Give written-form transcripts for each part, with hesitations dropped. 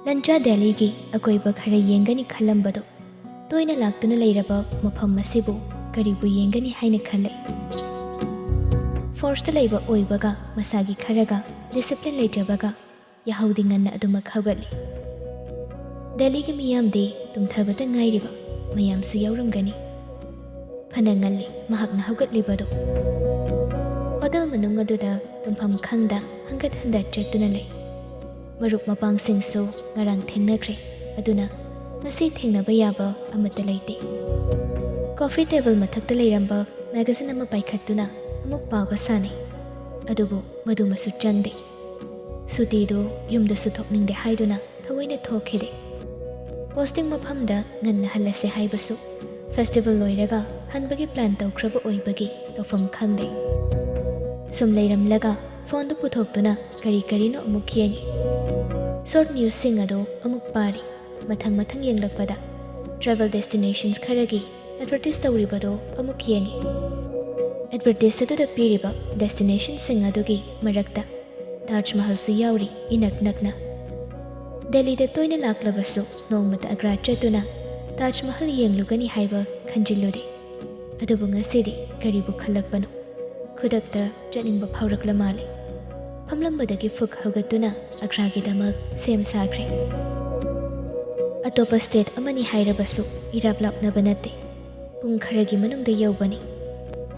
ꯂꯟꯆꯥ ꯗꯦꯜꯂꯤꯒꯤ ꯑꯀꯣꯏꯕ ꯈꯔ ꯌꯦꯡꯒꯅꯤ ꯈꯜꯂꯝꯕꯗꯣ ꯇꯣꯏꯅ ꯂꯥꯛꯇꯨꯅ ꯂꯩꯔꯕ ꯃꯐꯝ ꯑꯁꯤꯕꯨ ꯀꯔꯤꯕꯨ ꯌꯦꯡꯒꯅꯤ ꯍꯥꯏꯅ ꯈꯜꯂꯛꯏ꯫ ꯐꯣꯔꯁꯇ ꯂꯩꯕ ꯑꯣꯏꯕꯒ ꯃꯁꯥꯒꯤ ꯈꯔꯒ ꯗꯤꯁꯤꯄ꯭ꯂꯤꯟ ꯂꯩꯖꯕꯒ ꯌꯥꯍꯧꯗꯤ ꯉꯟꯅ ꯑꯗꯨꯃꯛ ꯍꯧꯒꯠꯂꯤ꯫ ꯗꯦꯜꯂꯤꯒꯤ ꯃꯤꯌꯥꯝꯗꯤ ꯇꯨꯝꯊꯕꯇ ꯉꯥꯏꯔꯤꯕ ꯃꯌꯥꯝꯁꯨ ꯌꯥꯎꯔꯝꯒꯅꯤ꯫ ꯐꯅ ꯉꯜꯂꯤ ꯃꯍꯥꯛꯅ ꯍꯧꯒꯠꯂꯤꯕꯗꯣ꯫ ꯍꯣꯇꯦꯜ ꯃꯅꯨꯡ ꯑꯗꯨꯗ ꯇꯨꯝꯐꯝ ꯈꯪꯗ ꯍꯟꯒꯠ ꯍꯟꯗ ꯆꯠꯇꯨꯅ ꯂꯩ꯫ ꯃꯔꯨꯞ ꯃꯄꯥꯡꯁꯤꯡꯁꯨ ꯉꯔꯥꯡ ꯊꯦꯡꯅꯈ꯭ꯔꯦ, ꯑꯗꯨꯅ ꯉꯁꯤ ꯊꯦꯡꯅꯕ ꯌꯥꯕ ꯑꯃꯠꯇ ꯂꯩꯇꯦ꯫ ꯀꯣꯐꯤ ꯇꯦꯕꯜ ꯃꯊꯛꯇ ꯂꯩꯔꯝꯕ ꯃꯦꯒꯥꯖꯤꯟ ꯑꯃ ꯄꯥꯏꯈꯠꯇꯨꯅ ꯑꯃꯨꯛ ꯄꯥꯕ ꯁꯥꯟꯅꯩ, ꯑꯗꯨꯕꯨ ꯃꯗꯨꯃꯁꯨ ꯆꯪꯗꯦ꯫ ꯁꯨꯇꯤꯗꯨ ꯌꯨꯝꯗꯁꯨ ꯊꯣꯛꯅꯤꯡꯗꯦ ꯍꯥꯏꯗꯨꯅ ꯊꯑꯣꯏꯅ ꯊꯣꯛꯈꯤꯗꯦ꯫ ꯄꯣꯁꯇꯤꯡ ꯃꯐꯝꯗ ꯉꯟꯅ ꯍꯜꯂꯁꯦ ꯍꯥꯏꯕꯁꯨ ꯐꯦꯁꯇꯤꯚꯦꯜ ꯂꯣꯏꯔꯒ ꯍꯟꯕꯒꯤ ꯄ꯭ꯂꯥꯟ ꯇꯧꯈ꯭ꯔꯕ ꯑꯣꯏꯕꯒꯤ ꯇꯧꯐꯝ ꯈꯪꯗꯦ꯫ ꯁꯨꯝ ꯂꯩꯔꯝꯂꯒ ꯐꯣꯟꯗꯨ ꯄꯨꯊꯣꯛꯇꯨꯅ ꯀꯔꯤ ꯀꯔꯤꯅꯣ ꯑꯃꯨꯛ ꯌꯦꯡꯉꯤ꯫ ꯁꯣꯔꯠ ꯅ꯭ꯌꯨꯁꯁꯤꯡ ꯑꯗꯨ ꯑꯃꯨꯛ ꯄꯥꯔꯤ꯫ ꯃꯊꯪ ꯃꯊꯪ ꯌꯦꯡꯂꯛꯄꯗ ꯇ꯭ꯔꯥꯚꯦꯜ ꯗꯦꯁꯇꯤꯅꯦꯁꯟꯁ ꯈꯔꯒꯤ ꯑꯦꯗꯚꯔꯇꯤꯁ ꯇꯧꯔꯤꯕꯗꯣ ꯑꯃꯨꯛ ꯌꯦꯡꯉꯤ꯫ ꯑꯦꯗꯚꯔꯇꯤꯁ ꯑꯗꯨꯗ ꯄꯤꯔꯤꯕ ꯗꯦꯁꯇꯤꯅꯦꯁꯟꯁꯤꯡ ꯑꯗꯨꯒꯤ ꯃꯔꯛꯇ ꯇꯥꯖ ꯃꯍꯜꯁꯨ ꯌꯥꯎꯔꯤ ꯏꯅꯛ ꯅꯛꯅ꯫ ꯗꯦꯜꯂꯤꯗ ꯇꯣꯏꯅ ꯂꯥꯛꯂꯕꯁꯨ ꯅꯣꯡꯃꯇ ꯑꯒ꯭ꯔꯥ ꯆꯠꯇꯨꯅ ꯇꯥꯖ ꯃꯍꯜ ꯌꯦꯡꯂꯨꯒꯅꯤ ꯍꯥꯏꯕ ꯈꯟꯖꯤꯜꯂꯨꯗꯦ꯫ ꯑꯗꯨꯕꯨ ꯉꯁꯤꯗꯤ ꯀꯔꯤꯕꯨ ꯈꯜꯂꯛꯄꯅꯣ? ꯈꯨꯗꯛꯇ ꯆꯠꯅꯤꯡꯕ ꯐꯥꯎꯔꯛꯂ ꯃꯥꯜꯂꯤ꯫ ꯐꯝꯂꯝꯕꯗꯒꯤ ꯐꯨꯛ ꯍꯧꯒꯠꯇꯨꯅ ꯑꯒ꯭ꯔꯥꯒꯤꯗꯃꯛ ꯁꯦꯝ ꯁꯥꯈ꯭ꯔꯦ꯫ ꯑꯇꯣꯞꯄ ꯁ꯭ꯇꯦꯠ ꯑꯃꯅꯤ ꯍꯥꯏꯔꯕꯁꯨ ꯏꯔꯥꯞ ꯂꯥꯞꯅꯕ ꯅꯠꯇꯦ꯫ ꯄꯨꯡ ꯈꯔꯒꯤ ꯃꯅꯨꯡꯗ ꯌꯧꯕꯅꯤ꯫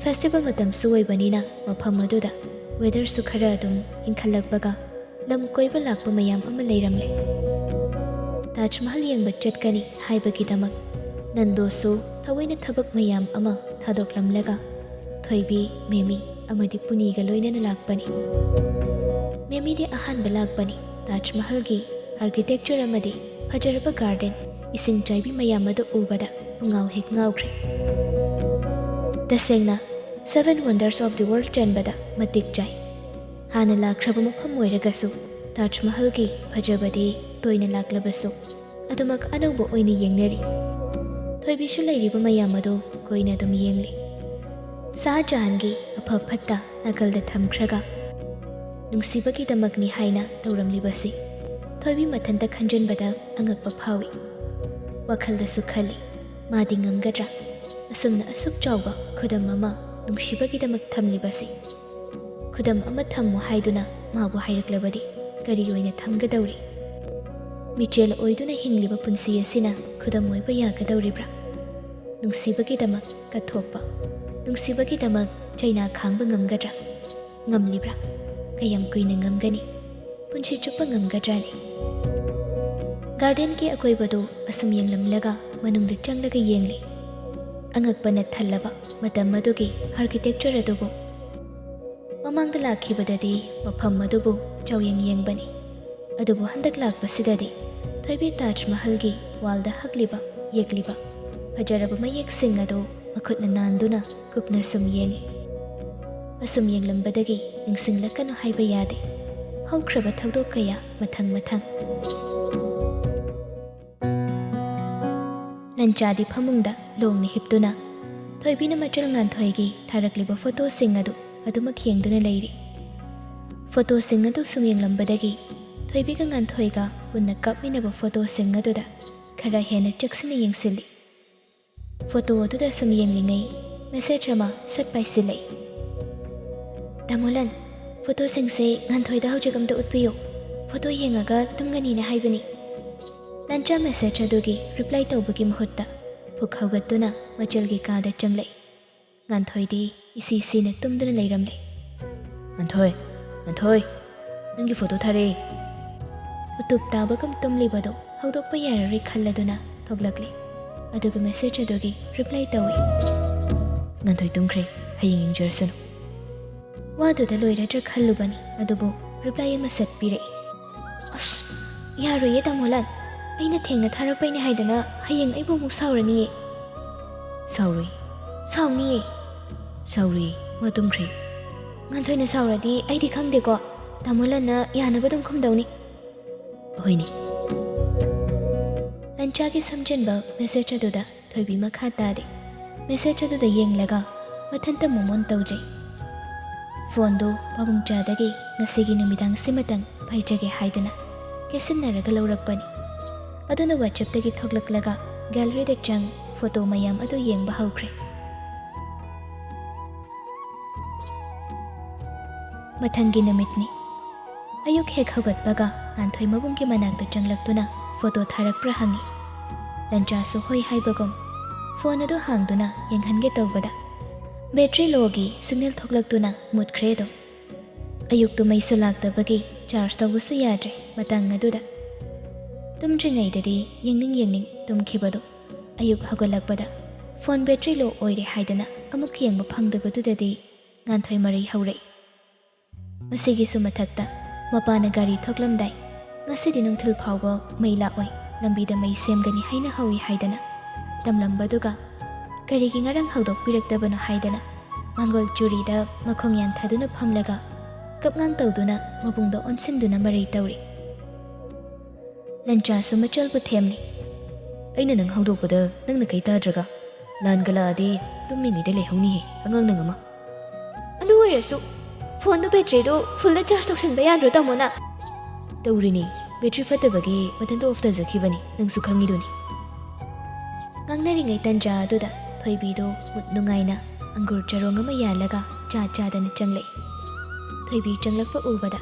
ꯐꯦꯁꯇꯤꯚꯦꯜ ꯃꯇꯝꯁꯨ ꯑꯣꯏꯕꯅꯤꯅ ꯃꯐꯝ ꯑꯗꯨꯗ ꯋꯦꯗꯔꯁꯨ ꯈꯔ ꯑꯗꯨꯝ ꯏꯪꯈꯠꯂꯛꯄꯒ ꯂꯝ ꯀꯣꯏꯕ ꯂꯥꯛꯄ ꯃꯌꯥꯝ ꯑꯃ ꯂꯩꯔꯝꯂꯦ꯫ ꯇꯥꯖ ꯃꯍꯜ ꯌꯦꯡꯕ ꯆꯠꯀꯅꯤ ꯍꯥꯏꯕꯒꯤꯗꯃꯛ ꯅꯟꯗꯣꯁꯨ ꯊꯑꯣꯏꯅ ꯊꯕꯛ ꯃꯌꯥꯝ ꯑꯃ ꯊꯥꯗꯣꯛꯂꯝꯂꯒ ꯊꯣꯏꯕꯤ, ꯃꯦꯃꯤ ꯑꯃꯗꯤ ꯄꯨꯅꯤꯒ ꯂꯣꯏꯅꯅ ꯂꯥꯛꯄꯅꯤ꯫ ꯃꯦꯃꯤꯗꯤ ꯑꯍꯥꯟꯕ ꯂꯥꯛꯄꯅꯤ꯫ ꯇꯥꯖ ꯃꯍꯜꯒꯤ ꯑꯥꯔꯀꯤꯇꯦꯛꯆꯔ ꯑꯃꯗꯤ ꯐꯖꯔꯕ ꯒꯥꯔꯗꯦꯟ, ꯏꯁꯤꯡ ꯆꯥꯏꯕꯤ ꯃꯌꯥꯝ ꯑꯗꯨ ꯎꯕꯗ ꯄꯨꯡꯉꯥꯎ ꯍꯦꯛ ꯉꯥꯎꯈ꯭ꯔꯦ꯫ ꯇꯁꯦꯡꯅ 7 ꯋꯟꯗꯔꯁ ꯑꯣꯐ ꯗꯤ ꯋꯥꯔꯜꯗ ꯆꯟꯕꯗ ꯃꯇꯤꯛ ꯆꯥꯏ꯫ ꯍꯥꯟꯅ ꯂꯥꯛꯈ꯭ꯔꯕ ꯃꯐꯝ ꯑꯣꯏꯔꯒꯁꯨ ꯇꯥꯖ ꯃꯍꯜꯒꯤ ꯐꯖꯕꯗꯤ ꯇꯣꯏꯅ ꯂꯥꯛꯂꯕꯁꯨ ꯑꯗꯨꯃꯛ ꯑꯅꯧꯕ ꯑꯣꯏꯅ ꯌꯦꯡꯅꯔꯤ꯫ ꯊꯣꯏꯕꯤꯁꯨ ꯂꯩꯔꯤꯕ ꯃꯌꯥꯝ ꯑꯗꯨ ꯀꯣꯏꯅ ꯑꯗꯨꯝ ꯌꯦꯡꯂꯤ꯫ ꯁꯥꯍꯖꯍꯥꯟꯒꯤ ꯑꯐ ꯐꯠꯇ ꯅꯥꯀꯜꯗ ꯊꯝꯈ꯭ꯔꯒ ꯅꯨꯡꯁꯤꯕꯒꯤꯗꯃꯛꯅꯤ ꯍꯥꯏꯅ ꯇꯧꯔꯝꯂꯤꯕꯁꯤ ꯊꯣꯏꯕꯤ ꯃꯊꯟꯇ ꯈꯟꯖꯟꯕꯗ ꯑꯉꯛꯄ ꯐꯥꯎꯏ꯫ ꯋꯥꯈꯜꯗꯁꯨ ꯈꯜꯂꯤ, ꯃꯥꯗꯤ ꯉꯝꯒꯗ꯭ꯔꯥ? ꯑꯁꯨꯝꯅ ꯑꯁꯨꯛ ꯆꯥꯎꯕ ꯈꯨꯗꯝ ꯑꯃ ꯅꯨꯡꯁꯤꯕꯒꯤꯗꯃꯛ ꯊꯝꯂꯤꯕꯁꯤ꯫ ꯈꯨꯗꯝ ꯑꯃ ꯊꯝꯃꯨ ꯍꯥꯏꯗꯨꯅ ꯃꯥꯕꯨ ꯍꯥꯏꯔꯛꯂꯕꯗꯤ ꯀꯔꯤ ꯑꯣꯏꯅ ꯊꯝꯒꯗꯧꯔꯤ? ꯃꯤꯆꯦꯜ ꯑꯣꯏꯗꯨꯅ ꯍꯤꯡꯂꯤꯕ ꯄꯨꯟꯁꯤ ꯑꯁꯤꯅ ꯈꯨꯗꯝ ꯑꯣꯏꯕ ꯌꯥꯒꯗꯧꯔꯤꯕ꯭ꯔꯥ? ꯅꯨꯡꯁꯤꯕꯒꯤꯗꯃꯛ ꯀꯠꯊꯣꯛꯄ, ꯅꯨꯡꯁꯤꯕꯒꯤꯗꯃꯛ ꯆꯩꯅꯥ ꯈꯥꯡꯕ ꯉꯝꯒꯗ꯭ꯔꯥ? ꯉꯝꯂꯤꯕ꯭ꯔꯥ? ꯀꯌꯥꯝ ꯀꯨꯏꯅ ꯉꯝꯒꯅꯤ? ꯄꯨꯟꯁꯤ ꯆꯨꯞꯄ ꯉꯝꯒꯗ꯭ꯔꯥꯅꯤ? ꯒꯥꯔꯗꯦꯟꯒꯤ ꯑꯀꯣꯏꯕꯗꯨ ꯑꯁꯨꯝ ꯌꯦꯡꯂꯝꯂꯒ ꯃꯅꯨꯡꯗ ꯆꯪꯂꯒ ꯌꯦꯡꯂꯤ꯫ ꯑꯉꯛꯄꯅ ꯊꯜꯂꯕ ꯃꯇꯝ ꯑꯗꯨꯒꯤ ꯑꯥꯔꯀꯤꯇꯦꯛꯆꯔ ꯑꯗꯨꯕꯨ꯫ ꯃꯃꯥꯡꯗ ꯂꯥꯛꯈꯤꯕꯗꯗꯤ ꯃꯐꯝ ꯑꯗꯨꯕꯨ ꯆꯥꯎꯌꯦꯡ ꯌꯦꯡꯕꯅꯤ, ꯑꯗꯨꯕꯨ ꯍꯟꯗꯛ ꯂꯥꯛꯄꯁꯤꯗꯗꯤ ꯊꯣꯏꯕꯤ ꯇꯥꯖ ꯃꯍꯜꯒꯤ ꯋꯥꯜꯗ ꯍꯛꯂꯤꯕ ꯌꯦꯛꯂꯤꯕ ꯐꯖꯔꯕ ꯃꯌꯦꯛꯁꯤꯡ ꯑꯗꯨ ꯃꯈꯨꯠꯅ ꯅꯥꯟꯗꯨꯅ ꯀꯨꯞꯅ ꯁꯨꯝ ꯌꯦꯡꯉꯤ꯫ ꯑꯁꯨꯝ ꯌꯦꯡꯂꯝꯕꯗꯒꯤ ꯅꯤꯡꯁꯤꯡꯂꯛꯀꯅꯨ ꯍꯥꯏꯕ ꯌꯥꯗꯦ ꯍꯧꯈ꯭ꯔꯕ ꯊꯧꯗꯣꯛ ꯀꯌꯥ ꯃꯊꯪ ꯃꯊꯪ꯫ ꯂꯟꯆꯥꯗꯤ ꯐꯃꯨꯡꯗ ꯂꯣꯡꯅ ꯍꯤꯞꯇꯨꯅ ꯊꯣꯏꯕꯤꯅ ꯃꯆꯜ ꯉꯥꯟꯊꯣꯏꯒꯤ ꯊꯥꯔꯛꯂꯤꯕ ꯐꯣꯇꯣꯁꯤꯡ ꯑꯗꯨ ꯑꯗꯨꯃꯛ ꯌꯦꯡꯗꯨꯅ ꯂꯩꯔꯤ꯫ ꯐꯣꯇꯣꯁꯤꯡ ꯑꯗꯨ ꯁꯨꯝ ꯌꯦꯡꯂꯝꯕꯗꯒꯤ ꯊꯣꯏꯕꯤꯒ ꯉꯥꯟꯊꯣꯏꯒ ꯄꯨꯟꯅ ꯀꯥꯞꯃꯤꯟꯅꯕ ꯐꯣꯇꯣꯁꯤꯡ ꯑꯗꯨꯗ ꯈꯔ ꯍꯦꯟꯅ ꯆꯦꯛꯁꯤꯟꯅ ꯌꯦꯡꯁꯤꯜꯂꯤ꯫ ꯐꯣꯇꯣ ꯑꯗꯨꯗ ꯁꯨꯝ ꯌꯦꯡꯂꯤꯉꯩ ꯃꯦꯁꯦꯖ ꯑꯃ ꯁꯠ ꯄꯥꯏꯁꯤꯜꯂꯛꯏ꯫ ꯇꯥꯃꯣꯂꯟ, ꯐꯣꯇꯣꯁꯤꯡꯁꯦ ꯉꯥꯟꯊꯣꯏꯗ ꯍꯧꯖꯤꯛ ꯑꯝꯇ ꯎꯠꯄꯤꯌꯨ, ꯐꯣꯇꯣ ꯌꯦꯡꯉꯒ ꯇꯨꯝꯒꯅꯤꯅ ꯍꯥꯏꯕꯅꯤ꯫ ꯂꯟꯆꯥ ꯃꯦꯁꯦꯖ ꯑꯗꯨꯒꯤ ꯔꯤꯄ꯭ꯂꯥꯏ ꯇꯧꯕꯒꯤ ꯃꯍꯨꯠꯇ ꯐꯨꯛ ꯍꯧꯒꯠꯇꯨꯅ ꯃꯆꯜꯒꯤ ꯀꯥꯗ ꯆꯪꯂꯛꯏ꯫ ꯉꯥꯟꯊꯣꯏꯗꯤ ꯏꯁꯤ ꯁꯤꯅ ꯇꯨꯝꯗꯨꯅ ꯂꯩꯔꯝꯂꯦ꯫ ꯉꯥꯟꯊꯣꯏ, ꯉꯥꯟꯊꯣꯏ, ꯅꯪꯒꯤ ꯐꯣꯇꯣ ꯊꯥꯔꯛꯑꯦ꯫ ꯎꯇꯨꯞ ꯇꯥꯕꯒꯨꯝ ꯇꯨꯝꯂꯤꯕꯗꯣ ꯍꯧꯗꯣꯛꯄ ꯌꯥꯔꯔꯣꯏ ꯈꯜꯂꯗꯨꯅ ꯊꯣꯛꯂꯛꯂꯤ, ꯑꯗꯨꯒ ꯃꯦꯁꯦꯖ ꯑꯗꯨꯒꯤ ꯔꯤꯄ꯭ꯂꯥꯏ ꯇꯧꯏ꯫ ꯉꯥꯟꯊꯣꯏ ꯇꯨꯝꯈ꯭ꯔꯦ, ꯍꯌꯦꯡ ꯌꯦꯡꯖꯔꯁꯅꯨ꯫ ꯋꯥꯗꯨꯗ ꯂꯣꯏꯔꯗ꯭ꯔꯥ ꯈꯜꯂꯨꯕꯅꯤ, ꯑꯗꯨꯕꯨ ꯔꯤꯄ꯭ꯂꯥꯏ ꯑꯃ ꯁꯠ ꯄꯤꯔꯛꯏ꯫ ꯑꯁ, ꯌꯥꯔꯣꯏꯌꯦ ꯇꯥꯃꯣꯂꯟ, ꯑꯩꯅ ꯊꯦꯡꯅ ꯊꯥꯔꯛꯄꯩꯅꯦ ꯍꯥꯏꯗꯅ ꯍꯌꯦꯡ ꯑꯩꯕꯨ ꯑꯃꯨꯛ ꯁꯥꯎꯔꯅꯤꯌꯦ꯫ ꯁꯥꯎꯔꯣꯏ, ꯁꯥꯎꯅꯤꯌꯦ꯫ ꯁꯥꯎꯔꯣꯏ, ꯃꯥ ꯇꯨꯝꯈ꯭ꯔꯦ꯫ ꯉꯥꯟꯊꯣꯏꯅ ꯁꯥꯎꯔꯗꯤ ꯑꯩꯗꯤ ꯈꯪꯗꯦꯀꯣ, ꯇꯥꯃꯣꯂꯟꯅ ꯌꯥꯅꯕ ꯑꯗꯨꯝ ꯈꯨꯝꯗꯧꯅꯤ꯫ ꯍꯣꯏꯅꯦ꯫ ꯂꯟꯆꯥꯒꯤ ꯁꯝꯖꯤꯟꯕ ꯃꯦꯁꯦꯖ ꯑꯗꯨꯗ ꯊꯣꯏꯕꯤ ꯃꯈꯥ ꯇꯥꯗꯦ꯫ ꯃꯦꯁꯦꯖ ꯑꯗꯨꯗ ꯌꯦꯡꯂꯒ ꯃꯊꯟꯇ ꯃꯣꯃꯣꯟ ꯇꯧꯖꯩ꯫ ꯐꯣꯟꯗꯨ ꯄꯥꯕꯨꯡꯆꯥꯗꯒꯤ ꯉꯁꯤꯒꯤ ꯅꯨꯃꯤꯗꯥꯡꯁꯤꯃꯇꯪ ꯄꯥꯏꯖꯒꯦ ꯍꯥꯏꯗꯅ ꯀꯦꯁꯤꯟꯅꯔꯒ ꯂꯧꯔꯛꯄꯅꯤ꯫ ꯑꯗꯨꯅ ꯋꯥꯆꯞꯇꯒꯤ ꯊꯣꯛꯂꯛꯂꯒ ꯒꯦꯂꯔꯤꯗ ꯆꯪ ꯐꯣꯇꯣ ꯃꯌꯥꯝ ꯑꯗꯨ ꯌꯦꯡꯕ ꯍꯧꯈ꯭ꯔꯦ꯫ ꯃꯊꯪꯒꯤ ꯅꯨꯃꯤꯠꯅꯤ꯫ ꯑꯌꯨꯛ ꯍꯦꯛ ꯍꯧꯒꯠꯄꯒ ꯉꯥꯟꯊꯣꯏ ꯃꯕꯨꯡꯒꯤ ꯃꯅꯥꯛꯇ ꯆꯪꯂꯛꯇꯨꯅ ꯐꯣꯇꯣ ꯊꯥꯔꯛꯄ꯭ꯔꯥ ꯍꯪꯉꯤ꯫ ꯂꯟꯆꯥꯁꯨ ꯍꯣꯏ ꯍꯥꯏꯕꯒꯨꯝ ꯐꯣꯟ ꯑꯗꯨ ꯍꯥꯡꯗꯨꯅ ꯌꯦꯡꯍꯟꯒꯦ ꯇꯧꯕꯗ ꯕꯦꯇ꯭ꯔꯤ ꯂꯣꯒꯤ ꯁꯤꯒꯅꯦꯜ ꯊꯣꯛꯂꯛꯇꯨꯅ ꯃꯨꯠꯈ꯭ꯔꯦ ꯑꯗꯨꯝ꯫ ꯑꯌꯨꯛꯇꯨ ꯃꯩꯁꯨ ꯂꯥꯛꯇꯕꯒꯤ ꯆꯥꯔꯖ ꯇꯧꯕꯁꯨ ꯌꯥꯗ꯭ꯔꯦ ꯃꯇꯥꯡ ꯑꯗꯨꯗ꯫ ꯇꯨꯝꯗ꯭ꯔꯤꯉꯩꯗꯗꯤ ꯌꯦꯡꯅꯤꯡ ꯇꯨꯝꯈꯤꯕꯗꯨ ꯑꯌꯨꯛ ꯍꯧꯒꯠꯂꯛꯄꯗ ꯐꯣꯟ ꯕꯦꯇ꯭ꯔꯤ ꯂꯣ ꯑꯣꯏꯔꯦ ꯍꯥꯏꯗꯅ ꯑꯃꯨꯛ ꯌꯦꯡꯕ ꯐꯪꯗꯕꯗꯨꯗꯗꯤ ꯉꯥꯟꯊꯣꯏ ꯃꯔꯩ ꯍꯧꯔꯛꯏ꯫ ꯃꯁꯤꯒꯤꯁꯨ ꯃꯊꯛꯇ ꯃꯄꯥꯅ ꯒꯥꯔꯤ ꯊꯣꯛꯂꯝꯗꯥꯏ ꯉꯁꯤꯗꯤ ꯅꯨꯡꯊꯤꯜ ꯐꯥꯎꯕ ꯃꯩ ꯂꯥꯛꯑꯣꯏ, ꯂꯝꯕꯤꯗ ꯃꯩ ꯁꯦꯝꯒꯅꯤ ꯍꯥꯏꯅ ꯍꯧꯏ ꯍꯥꯏꯗꯅ ꯇꯝꯂꯝꯕꯗꯨꯒ ꯀꯔꯤꯒꯤ ꯉꯔꯥꯡ ꯍꯧꯗꯣꯛꯄꯤꯔꯛꯇꯕꯅꯣ ꯍꯥꯏꯗꯅ ꯃꯥꯡꯒꯣꯜ ꯆꯨꯔꯤꯗ ꯃꯈꯣꯡ ꯌꯥꯟꯊꯗꯨꯅ ꯐꯝꯂꯒ ꯀꯞꯉꯥꯡ ꯇꯧꯗꯨꯅ ꯃꯕꯨꯡꯗ ꯑꯣꯟꯁꯤꯟꯗꯨꯅ ꯃꯔꯩ ꯇꯧꯔꯤ꯫ ꯂꯟꯆꯥꯁꯨ ꯃꯆꯜꯕꯨ ꯊꯦꯝꯂꯤ꯫ ꯑꯩꯅ ꯅꯪ ꯍꯧꯗꯣꯛꯄꯗ ꯅꯪꯅ ꯀꯩ ꯇꯥꯗ꯭ꯔꯒ? ꯂꯥꯟꯒ ꯂꯥꯛꯑꯗꯤ ꯇꯨꯝꯃꯤꯉꯩꯗ ꯂꯩꯍꯧꯅꯤꯍꯦ ꯑꯉꯥꯡ ꯅꯪ ꯑꯃ꯫ ꯑꯗꯨ ꯑꯣꯏꯔꯁꯨ ꯐꯣꯟꯗꯨ ꯕꯦꯇ꯭ꯔꯤꯗꯨ ꯐꯨꯜꯗ ꯆꯥꯔꯖ ꯇꯧꯁꯤꯟꯕ ꯌꯥꯗ꯭ꯔꯣ ꯇꯥꯃꯣꯅ? ꯇꯧꯔꯤꯅꯤ, ꯕꯦꯇ꯭ꯔꯤ ꯐꯠꯇꯕꯒꯤ ꯃꯊꯟꯇ ꯑꯣꯐ ꯇꯧꯖꯈꯤꯕꯅꯤ, ꯅꯪꯁꯨ ꯈꯪꯉꯤꯗꯨꯅꯤ꯫ ꯉꯥꯡꯅꯔꯤꯉꯩ ꯇꯟꯖꯥ ꯑꯗꯨꯗ ꯊꯣꯏꯕꯤꯗꯨ ꯃꯨꯠ ꯅꯨꯡꯉꯥꯏꯅ ꯑꯪꯒꯨꯔ ꯆꯔꯣꯡ ꯑꯃ ꯌꯥꯜꯂꯒ ꯆꯥ ꯆꯥꯗꯅ ꯆꯪꯂꯛꯏ꯫ ꯊꯣꯏꯕꯤ ꯆꯪꯂꯛꯄ ꯎꯕꯗ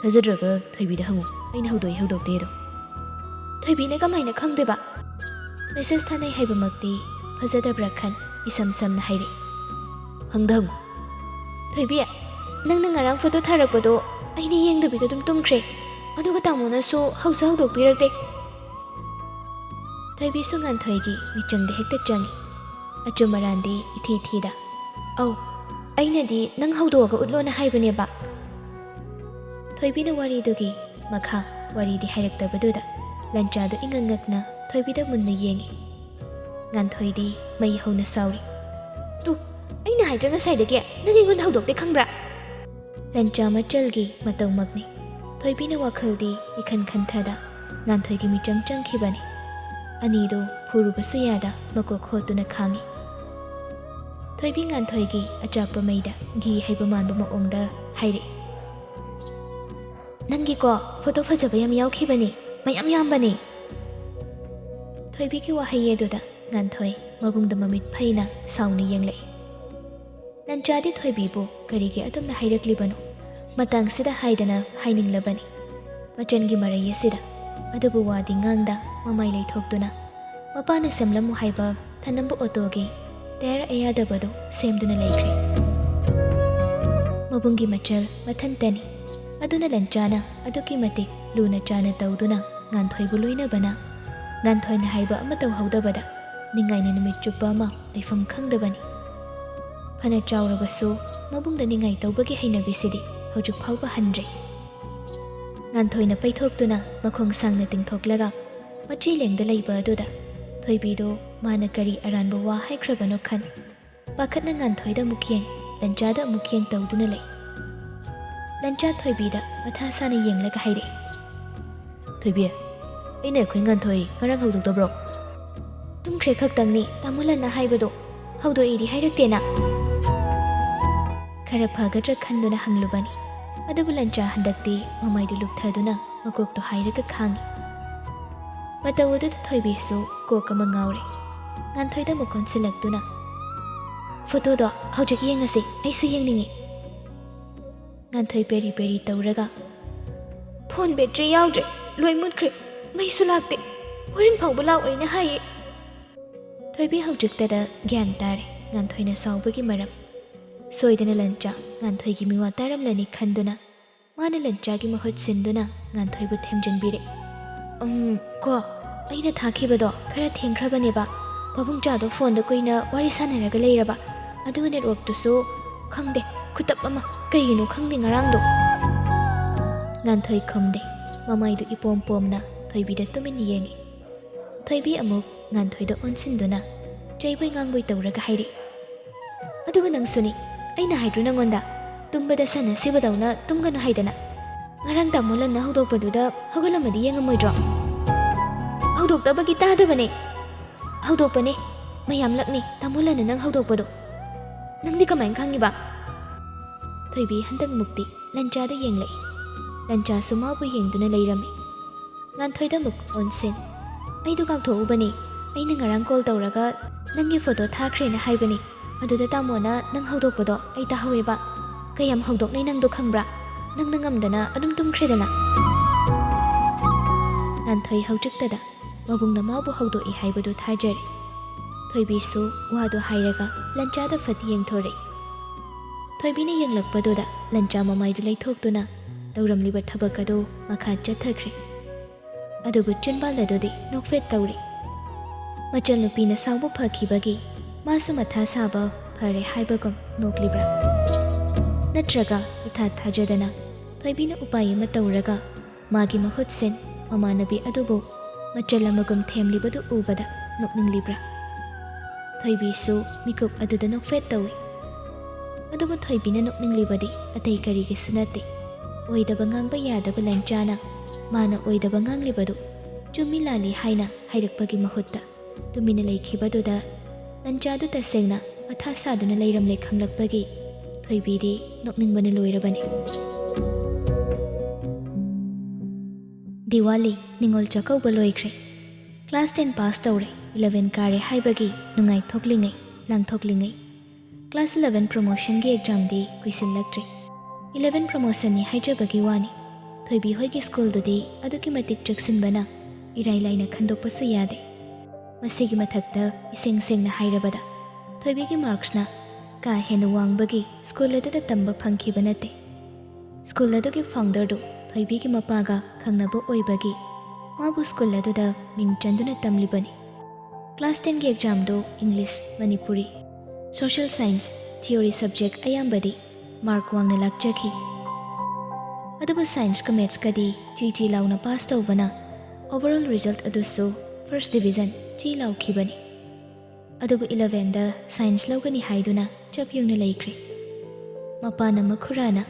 ꯊꯥꯖꯗ꯭ꯔꯒ ꯊꯣꯏꯕꯤꯗ ꯍꯪꯉꯨ, ꯑꯩꯅ ꯍꯧꯗꯣꯛꯏ ꯍꯧꯗꯣꯛꯇꯦꯗꯣ꯫ ꯊꯣꯏꯕꯤꯅ ꯀꯃꯥꯏꯅ ꯈꯪꯗꯣꯏꯕ? ꯃꯦꯁꯦꯖ ꯊꯥꯅꯩ ꯍꯥꯏꯕꯃꯛꯇꯤ ꯐꯖꯗꯕ꯭ꯔꯥ ꯈꯟ ꯏꯁꯝ ꯁꯝꯅ ꯍꯥꯏꯔꯛꯏ꯫ ꯍꯪꯗ ꯍꯪꯉꯨ꯫ ꯊꯣꯏꯕꯤ, ꯅꯪꯅ ꯉꯔꯥꯡ ꯐꯣꯇꯣ ꯊꯥꯔꯛꯄꯗꯣ ꯑꯩꯅ ꯌꯦꯡꯗꯕꯤꯗ ꯑꯗꯨꯝ ꯇꯨꯝꯈ꯭ꯔꯦ, ꯑꯗꯨꯒ ꯇꯥꯃꯣꯅꯁꯨ ꯍꯧꯁꯨ ꯍꯧꯗꯣꯛꯄꯤꯔꯛꯇꯦ꯫ ꯊꯣꯏꯕꯤꯁꯨ ꯉꯥꯟꯊꯣꯏꯒꯤ ꯃꯤꯆꯪꯗ ꯍꯦꯛꯇ ꯆꯪꯉꯤ꯫ ꯑꯆꯨꯝ ꯑꯔꯥꯟꯗꯤ ꯏꯊꯤ ꯊꯤꯗ ꯑꯧ ꯑꯩꯅꯗꯤ ꯅꯪ ꯍꯧꯗꯣꯛꯑꯒ ꯎꯠꯂꯣꯅ ꯍꯥꯏꯕꯅꯦꯕ꯫ ꯊꯣꯏꯕꯤꯅ ꯋꯥꯔꯤꯗꯨꯒꯤ ꯃꯈꯥ ꯋꯥꯔꯤꯗꯤ ꯍꯥꯏꯔꯛꯇꯕꯗꯨꯗ ꯂꯟꯆꯥꯗꯨ ꯏꯉꯛ ꯉꯛꯅ ꯊꯣꯏꯕꯤꯗ ꯃꯨꯟꯅ ꯌꯦꯡꯉꯤ꯫ ꯉꯥꯟꯊꯣꯏꯗꯤ ꯃꯩ ꯍꯧꯅ ꯁꯥꯎꯔꯤ꯫ ꯇꯨ ꯑꯩꯅ ꯍꯥꯏꯗ꯭ꯔꯥ ꯉꯁꯥꯏꯗꯒꯤ ꯅꯪ ꯑꯩꯉꯣꯟꯗ ꯍꯧꯗꯣꯛꯇꯦ ꯈꯪꯕ꯭ꯔꯥ? ꯂꯟꯆꯥ ꯃꯆꯜꯒꯤ ꯃꯇꯧꯃꯛꯅꯤ꯫ ꯊꯣꯏꯕꯤꯅ ꯋꯥꯈꯜꯗꯤ ꯏꯈꯟ ꯈꯟꯊꯗ ꯉꯥꯟꯊꯣꯏꯒꯤ ꯃꯤꯆꯪ ꯆꯪꯈꯤꯕꯅꯤ꯫ ꯑꯅꯤꯗꯨ ꯐꯨꯔꯨꯕꯁꯨ ꯌꯥꯗ ꯃꯀꯣꯛ ꯍꯣꯠꯇꯨꯅ ꯈꯥꯡꯉꯤ꯫ ꯊꯣꯏꯕꯤ ꯉꯥꯟꯊꯣꯏꯒꯤ ꯑꯆꯥꯛꯄ ꯃꯩꯗ ꯘꯤ ꯍꯩꯕ ꯃꯥꯟꯕ ꯃꯑꯣꯡꯗ ꯍꯥꯏꯔꯛꯏ꯫ ꯅꯪꯒꯤꯀꯣ ꯐꯣꯇꯣ ꯐꯖꯕ ꯌꯥꯝ ꯌꯥꯎꯈꯤꯕꯅꯤ, ꯃꯌꯥꯝ ꯌꯥꯝꯕꯅꯤ꯫ ꯊꯣꯏꯕꯤꯒꯤ ꯋꯥꯍꯩ ꯑꯗꯨꯗ ꯉꯥꯟꯊꯣꯏ ꯃꯕꯨꯡꯗ ꯃꯃꯤꯠ ꯐꯩꯅ ꯁꯥꯎꯅ ꯌꯦꯡꯂꯛꯏ꯫ ꯂꯟꯆꯥꯗꯤ ꯊꯣꯏꯕꯤꯕꯨ ꯀꯔꯤꯒꯤ ꯑꯗꯨꯝꯅ ꯍꯥꯏꯔꯛꯂꯤꯕꯅꯣ ꯃꯇꯥꯡꯁꯤꯗ ꯍꯥꯏꯗꯅ ꯍꯥꯏꯅꯤꯡꯂꯕꯅꯤ ꯃꯆꯟꯒꯤ ꯃꯔꯩ ꯑꯁꯤꯗ꯫ ꯑꯗꯨꯕꯨ ꯋꯥꯗꯤ ꯉꯥꯡꯗ ꯃꯃꯥꯏ ꯂꯩꯊꯣꯛꯇꯨꯅ ꯃꯄꯥꯅ ꯁꯦꯝꯂꯝꯃꯨ ꯍꯥꯏꯕ ꯊꯅꯝꯕ ꯑꯣꯇꯣꯒꯤ ꯇꯥꯌꯔ ꯑꯌꯥꯗꯕꯗꯨ ꯁꯦꯝꯗꯨꯅ ꯂꯩꯈ꯭ꯔꯦ꯫ ꯃꯕꯨꯡꯒꯤ ꯃꯆꯜ ꯃꯊꯟꯇꯅꯤ꯫ ꯑꯗꯨꯅ ꯂꯟꯆꯥꯅ ꯑꯗꯨꯛꯀꯤ ꯃꯇꯤꯛ ꯂꯨꯅ ꯆꯥꯅ ꯇꯧꯗꯨꯅ ꯉꯥꯟꯊꯣꯏꯕꯨ ꯂꯣꯏꯅꯕꯅ ꯉꯥꯟꯊꯣꯏꯅ ꯍꯥꯏꯕ ꯑꯃ ꯇꯧꯍꯧꯗꯕꯗ ꯅꯤꯡꯉꯥꯏꯅ ꯅꯨꯃꯤꯠ ꯆꯨꯞꯄ ꯑꯃ ꯂꯩꯐꯝ ꯈꯪꯗꯕꯅꯤ꯫ ꯐꯅ ꯆꯥꯎꯔꯕꯁꯨ ꯃꯕꯨꯡꯗ ꯅꯤꯡꯉꯥꯏ ꯇꯧꯕꯒꯤ ꯍꯩꯅꯕꯤꯁꯤꯗꯤ ꯍꯧꯖꯤꯛ ꯐꯥꯎꯕ ꯍꯟꯗ꯭ꯔꯤ꯫ ꯉꯥꯟꯊꯣꯏꯅ ꯄꯩꯊꯣꯛꯇꯨꯅ ꯃꯈꯣꯡ ꯁꯥꯡꯅ ꯇꯤꯡꯊꯣꯛꯂꯒ ꯃꯆꯤ-ꯂꯦꯡꯗ ꯂꯩꯕ ꯑꯗꯨꯗ ꯊꯣꯏꯕꯤꯗꯨ ꯃꯥꯅ ꯀꯔꯤ ꯑꯔꯥꯟꯕ ꯋꯥ ꯍꯥꯏꯈ꯭ꯔꯕꯅꯣ ꯈꯟ ꯄꯥꯈꯠꯅ ꯉꯥꯟꯊꯣꯏꯗ ꯑꯃꯨꯛ ꯌꯦꯡ ꯂꯟꯆꯥꯗ ꯑꯃꯨꯛ ꯌꯦꯡ ꯇꯧꯗꯨꯅ ꯂꯩ꯫ ꯂꯟꯆꯥ ꯊꯣꯏꯕꯤꯗ ꯃꯊꯥ ꯁꯥꯅ ꯌꯦꯡꯂꯒ ꯍꯥꯏꯔꯛꯏ꯫ ꯊꯣꯏꯕꯤ, ꯑꯩꯅ ꯑꯩꯈꯣꯏ ꯉꯥꯟꯊꯣꯏ ꯉꯔꯥꯡ ꯍꯧꯗꯣꯛꯇꯕ꯭ꯔꯣ? ꯇꯨꯝꯈ꯭ꯔꯦ ꯈꯛꯇꯪꯅꯤ ꯇꯥꯃꯣ ꯂꯟꯅ ꯍꯥꯏꯕꯗꯣ, ꯍꯧꯗꯣꯛꯏꯗꯤ ꯍꯥꯏꯔꯛꯇꯦꯅ꯫ ꯈꯔ ꯐꯒꯗ꯭ꯔꯥ ꯈꯟꯗꯨꯅ ꯍꯪꯂꯨꯕꯅꯤ꯫ ꯑꯗꯨꯕꯨ ꯂꯟꯆꯥ ꯍꯟꯗꯛꯇꯤ ꯃꯃꯥꯏꯗꯨ ꯂꯨꯞꯊꯗꯨꯅ ꯃꯀꯣꯛꯇꯣ ꯍꯥꯏꯔꯒ ꯈꯥꯡꯉꯤ꯫ ꯃꯇꯧ ꯑꯗꯨꯗ ꯊꯣꯏꯕꯤꯁꯨ ꯀꯣꯛ ꯑꯃ ꯉꯥꯎꯔꯦ꯫ ꯉꯥꯟꯊꯣꯏꯗ ꯑꯃꯨꯛ ꯀꯣꯟꯁꯤꯜꯂꯛꯇꯨꯅ ꯐꯣꯇꯣꯗꯣ ꯍꯧꯖꯤꯛ ꯌꯦꯡꯉꯁꯤ, ꯑꯩꯁꯨ ꯌꯦꯡꯅꯤꯡꯉꯤ꯫ ꯉꯥꯟꯊꯣꯏ ꯄꯦꯔꯤ ꯄꯦꯔꯤ ꯇꯧꯔꯒ ꯐꯣꯟ ꯕꯦꯇ꯭ꯔꯤ ꯌꯥꯎꯗ꯭ꯔꯦ, ꯂꯣꯏ ꯃꯨꯠꯈ꯭ꯔꯦ, ꯃꯩꯁꯨ ꯂꯥꯛꯇꯦ, ꯍꯣꯔꯦꯟ ꯐꯥꯎꯕ ꯂꯥꯛꯑꯣꯏꯅ ꯍꯥꯏꯌꯦ꯫ ꯊꯣꯏꯕꯤ ꯍꯧꯖꯤꯛꯇꯗ ꯒ꯭ꯌꯥꯟ ꯇꯥꯔꯦ ꯉꯥꯟꯊꯣꯏꯅ ꯁꯥꯎꯕꯒꯤ ꯃꯔꯝ꯫ ꯁꯣꯏꯗꯅ ꯂꯟꯆꯥ ꯉꯥꯟꯊꯣꯏꯒꯤ ꯃꯤꯋꯥ ꯇꯥꯔꯝꯂꯅꯤ ꯈꯟꯗꯨꯅ ꯃꯥꯅ ꯂꯟꯆꯥꯒꯤ ꯃꯍꯨꯠ ꯁꯤꯟꯗꯨꯅ ꯉꯥꯟꯊꯣꯏꯕꯨ ꯊꯦꯝꯖꯤꯟꯕꯤꯔꯦ꯫ ꯀꯣ ꯑꯩꯅ ꯊꯥꯈꯤꯕꯗꯣ ꯈꯔ ꯊꯦꯡꯈ꯭ꯔꯕꯅꯦꯕ꯫ ꯄꯥꯕꯨꯡꯆꯥꯗꯣ ꯐꯣꯟꯗ ꯀꯨꯏꯅ ꯋꯥꯔꯤ ꯁꯥꯟꯅꯔꯒ ꯂꯩꯔꯕ, ꯑꯗꯨꯒ ꯅꯦꯠꯋꯥꯛꯇꯨꯁꯨ ꯈꯪꯗꯦ ꯈꯨꯇꯞ ꯑꯃ, ꯀꯩꯒꯤꯅꯣ ꯈꯪꯗꯦ ꯉꯔꯥꯡꯗꯣ꯫ ꯉꯥꯟꯊꯣꯏ ꯈꯨꯝꯗꯦ, ꯃꯃꯥꯏꯗꯨ ꯏꯄꯣꯝ ꯄꯣꯝꯅ ꯊꯣꯏꯕꯤꯗ ꯇꯨꯃꯤꯟ ꯌꯦꯡꯉꯤ꯫ ꯊꯣꯏꯕꯤ ꯑꯃꯨꯛ ꯉꯥꯟꯊꯣꯏꯗ ꯑꯣꯟꯁꯤꯟꯗꯨꯅ ꯆꯩꯕꯣꯏ ꯉꯥꯡꯕꯣꯏ ꯇꯧꯔꯒ ꯍꯥꯏꯔꯛꯏ꯫ ꯑꯗꯨꯒ ꯅꯪꯁꯨꯅꯤ, ꯑꯩꯅ ꯍꯥꯏꯗ꯭ꯔꯣ ꯅꯪꯉꯣꯟꯗ ꯇꯨꯝꯕꯗ ꯁꯟꯅ ꯁꯤꯕꯗꯧꯅ ꯇꯨꯝꯒꯅꯨ ꯍꯥꯏꯗꯅ? ꯉꯔꯥꯡ ꯇꯥꯃꯣ ꯂꯟꯅ ꯍꯧꯗꯣꯛꯄꯗꯨꯗ ꯍꯧꯒꯠꯂꯝꯃꯗꯤ ꯌꯦꯡꯉꯝꯃꯣꯏꯗ꯭ꯔꯣ? ꯍꯧꯗꯣꯛꯇꯕꯒꯤ ꯇꯥꯗꯕꯅꯦ, ꯍꯧꯗꯣꯛꯄꯅꯦ, ꯃꯌꯥꯝꯂꯛꯅꯤ ꯇꯥꯃꯣ ꯂꯟꯅ ꯅꯪ ꯍꯧꯗꯣꯛꯄꯗꯣ꯫ ꯅꯪꯗꯤ ꯀꯃꯥꯏꯅ ꯈꯪꯉꯤꯕ? ꯊꯣꯏꯕꯤ ꯍꯟꯗꯛ ꯃꯨꯛꯇꯤ ꯂꯟꯆꯥꯗ ꯌꯦꯡꯂꯛꯏ꯫ ꯂꯟꯆꯥꯁꯨ ꯃꯥꯕꯨ ꯌꯦꯡꯗꯨꯅ ꯂꯩꯔꯝꯃꯤ꯫ ꯉꯥꯟꯊꯣꯏꯗ ꯑꯃꯨꯛ ꯑꯣꯟꯁꯤꯟ, "ꯑꯩꯗꯣ ꯀꯥꯎꯊꯣꯛꯎꯕꯅꯤ, ꯑꯩꯅ ꯉꯔꯥꯡ ꯀꯣꯜ ꯇꯧꯔꯒ ꯅꯪꯒꯤ ꯐꯣꯇꯣ ꯊꯥꯈ꯭ꯔꯦꯅ ꯍꯥꯏꯕꯅꯤ, ꯑꯗꯨꯗ ꯇꯥꯃꯣꯅ ꯅꯪ ꯍꯧꯗꯣꯛꯄꯗꯣ ꯑꯩ ꯇꯥꯍꯧꯋꯦꯕ, ꯀꯌꯥꯝ ꯍꯧꯗꯣꯛꯅꯩ ꯅꯪꯗꯣ ꯈꯪꯕ꯭ꯔꯥ? ꯅꯪꯅ ꯉꯝꯗꯅ ꯑꯗꯨꯝ ꯇꯨꯝꯈ꯭ꯔꯦꯗꯅ." ꯉꯥꯟꯊꯣꯏ ꯍꯧꯖꯤꯛꯇꯗ ꯃꯕꯨꯡꯅ ꯃꯥꯕꯨ ꯍꯧꯗꯣꯛꯏ ꯍꯥꯏꯕꯗꯨ ꯊꯥꯖꯔꯦ꯫ ꯊꯣꯏꯕꯤꯁꯨ ꯋꯥꯗꯣ ꯍꯥꯏꯔꯒ ꯂꯟꯆꯥꯗ ꯐꯠ ꯌꯦꯡꯊꯣꯔꯛꯏ꯫ ꯊꯣꯏꯕꯤꯅ ꯌꯦꯡꯂꯛꯄꯗꯨꯗ ꯂꯟꯆꯥ ꯃꯃꯥꯏꯗꯨ ꯂꯩꯊꯣꯛꯇꯨꯅ ꯇꯧꯔꯝꯂꯤꯕ ꯊꯕꯛ ꯑꯗꯨ ꯃꯈꯥ ꯆꯠꯊꯈ꯭ꯔꯦ꯫ ꯑꯗꯨꯕꯨ ꯆꯤꯟꯕꯥꯜ ꯑꯗꯨꯗꯤ ꯅꯣꯛꯐꯦꯠ ꯇꯧꯔꯤ꯫ ꯃꯆꯜꯅꯨꯄꯤꯅ ꯁꯥꯎꯕ ꯐꯈꯤꯕꯒꯤ ꯃꯥꯁꯨ ꯃꯊꯥ ꯁꯥꯕ ꯐꯔꯦ ꯍꯥꯏꯕꯒꯨꯝ ꯅꯣꯛꯂꯤꯕ꯭ꯔꯥ? ꯅꯠꯇ꯭ꯔꯒ ꯏꯊꯥ ꯊꯥꯖꯗꯅ ꯊꯣꯏꯕꯤꯅ ꯎꯄꯥꯏ ꯑꯃ ꯇꯧꯔꯒ ꯃꯥꯒꯤ ꯃꯍꯨꯠꯁꯤꯟ ꯃꯃꯥꯟꯅꯕꯤ ꯑꯗꯨꯕꯨ ꯃꯆꯜ ꯑꯃꯒꯨꯝ ꯊꯦꯝꯂꯤꯕꯗꯨ ꯎꯕꯗ ꯅꯣꯛꯅꯤꯡꯂꯤꯕ꯭ꯔꯥ? ꯊꯣꯏꯕꯤꯁꯨ ꯃꯤꯀꯨꯞ ꯑꯗꯨꯗ ꯅꯣꯛꯐꯦꯠ ꯇꯧꯏ꯫ ꯑꯗꯨꯕꯨ ꯊꯣꯏꯕꯤꯅ ꯅꯣꯛꯅꯤꯡꯂꯤꯕꯗꯤ ꯑꯇꯩ ꯀꯔꯤꯒꯤꯁꯨ ꯅꯠꯇꯦ, ꯑꯣꯏꯗꯕ ꯉꯥꯡꯕ ꯌꯥꯗꯕ ꯂꯟꯆꯥꯅ ꯃꯥꯅ ꯑꯣꯏꯗꯕ ꯉꯥꯡꯂꯤꯕꯗꯨ ꯆꯨꯝꯃꯤ ꯂꯥꯜꯂꯤ ꯍꯥꯏꯅ ꯍꯥꯏꯔꯛꯄꯒꯤ ꯃꯍꯨꯠꯇ ꯇꯨꯃꯤꯟꯅ ꯂꯩꯈꯤꯕꯗꯨꯗ ꯂꯟꯆꯥꯗꯨ ꯇꯁꯦꯡꯅ ꯃꯊꯥ ꯁꯥꯗꯨꯅ ꯂꯩꯔꯝꯂꯦ ꯈꯪꯂꯛꯄꯒꯤ ꯊꯣꯏꯕꯤꯗꯤ ꯅꯣꯛꯅꯤꯡꯕꯅ ꯂꯣꯏꯔꯕꯅꯤ꯫ ꯗꯤꯋꯥꯂꯤ ꯅꯤꯉꯣꯜ ꯆꯥꯛꯀꯧꯕ ꯂꯣꯏꯈ꯭ꯔꯦ꯫ ꯀ꯭ꯂꯥꯁ 10 ꯄꯥꯁ ꯇꯧꯔꯦ, 11 ꯀꯥꯔꯦ ꯍꯥꯏꯕꯒꯤ ꯅꯨꯡꯉꯥꯏꯊꯣꯛꯂꯤꯉꯩ ꯂꯥꯡꯊꯣꯛꯂꯤꯉꯩ ꯀ꯭ꯂꯥꯁ 11 ꯄ꯭ꯔꯣꯃꯣꯁꯟꯒꯤ ꯑꯦꯛꯖꯥꯝꯗꯤ ꯀꯨꯏꯁꯤꯜꯂꯛꯇ꯭ꯔꯦ꯫ 11 ꯄ꯭ꯔꯣꯃꯣꯁꯟꯅꯤ ꯍꯥꯏꯖꯕꯒꯤ ꯋꯥꯅꯤ, ꯊꯣꯏꯕꯤ ꯍꯣꯏꯒꯤ ꯁ꯭ꯀꯨꯜꯗꯨꯗꯤ ꯑꯗꯨꯛꯀꯤ ꯃꯇꯤꯛ ꯆꯦꯛꯁꯤꯟꯕꯅ ꯏꯔꯥꯏ ꯂꯥꯏꯅ ꯈꯟꯗꯣꯛꯄꯁꯨ ꯌꯥꯗꯦ꯫ ꯃꯁꯤꯒꯤ ꯃꯊꯛꯇ ꯏꯁꯦꯡ ꯁꯦꯡꯅ ꯍꯥꯏꯔꯕꯗ ꯊꯣꯏꯕꯤꯒꯤ ꯃꯥꯔꯛꯁꯅ ꯀꯥ ꯍꯦꯟꯅ ꯋꯥꯡꯕꯒꯤ ꯁ꯭ꯀꯨꯜ ꯑꯗꯨꯗ ꯇꯝꯕ ꯐꯪꯈꯤꯕ ꯅꯠꯇꯦ꯫ ꯁ꯭ꯀꯨꯜ ꯑꯗꯨꯒꯤ ꯐꯥꯎꯟꯗꯔꯗꯨ ꯊꯣꯏꯕꯤꯒꯤ ꯃꯄꯥꯒ ꯈꯪꯅꯕ ꯑꯣꯏꯕꯒꯤ ꯃꯥꯕꯨ ꯁ꯭ꯀꯨꯜ ꯑꯗꯨꯗ ꯃꯤꯡ ꯆꯟꯗꯨꯅ ꯇꯝꯂꯤꯕꯅꯤ꯫ ꯀ꯭ꯂꯥꯁ 10ꯒꯤ ꯑꯦꯛꯖꯥꯝꯗꯨ English, Manipuri, social science, theory subject ꯑꯌꯥꯝꯕꯗꯤ ꯃꯥꯔꯛ ꯋꯥꯡꯅ ꯂꯥꯛꯆꯈꯤ꯫ ꯑꯗꯨꯕꯨ ꯁꯥꯏꯟꯁꯀ ꯃꯦꯠꯁꯀꯗꯤ ꯆꯤ ꯂꯥꯎꯅ ꯄꯥꯁ ꯇꯧꯕꯅ ꯑꯣꯚꯔꯑꯣꯜ ꯔꯤꯖꯜꯠ ꯑꯗꯨꯁꯨ ꯐꯥꯔꯁꯠ ꯗꯤꯕꯤꯖꯟ ꯆꯤ ꯂꯥꯎꯈꯤꯕꯅꯤ꯫ ꯑꯗꯨꯕꯨ 11ꯗ ꯁꯥꯏꯟꯁ ꯂꯧꯒꯅꯤ ꯍꯥꯏꯗꯨꯅ ꯆꯞ ꯌꯨꯡꯅ ꯂꯩꯈ꯭ꯔꯦ꯫ ꯃꯄꯥꯅ ꯃꯈꯨꯔꯥꯅ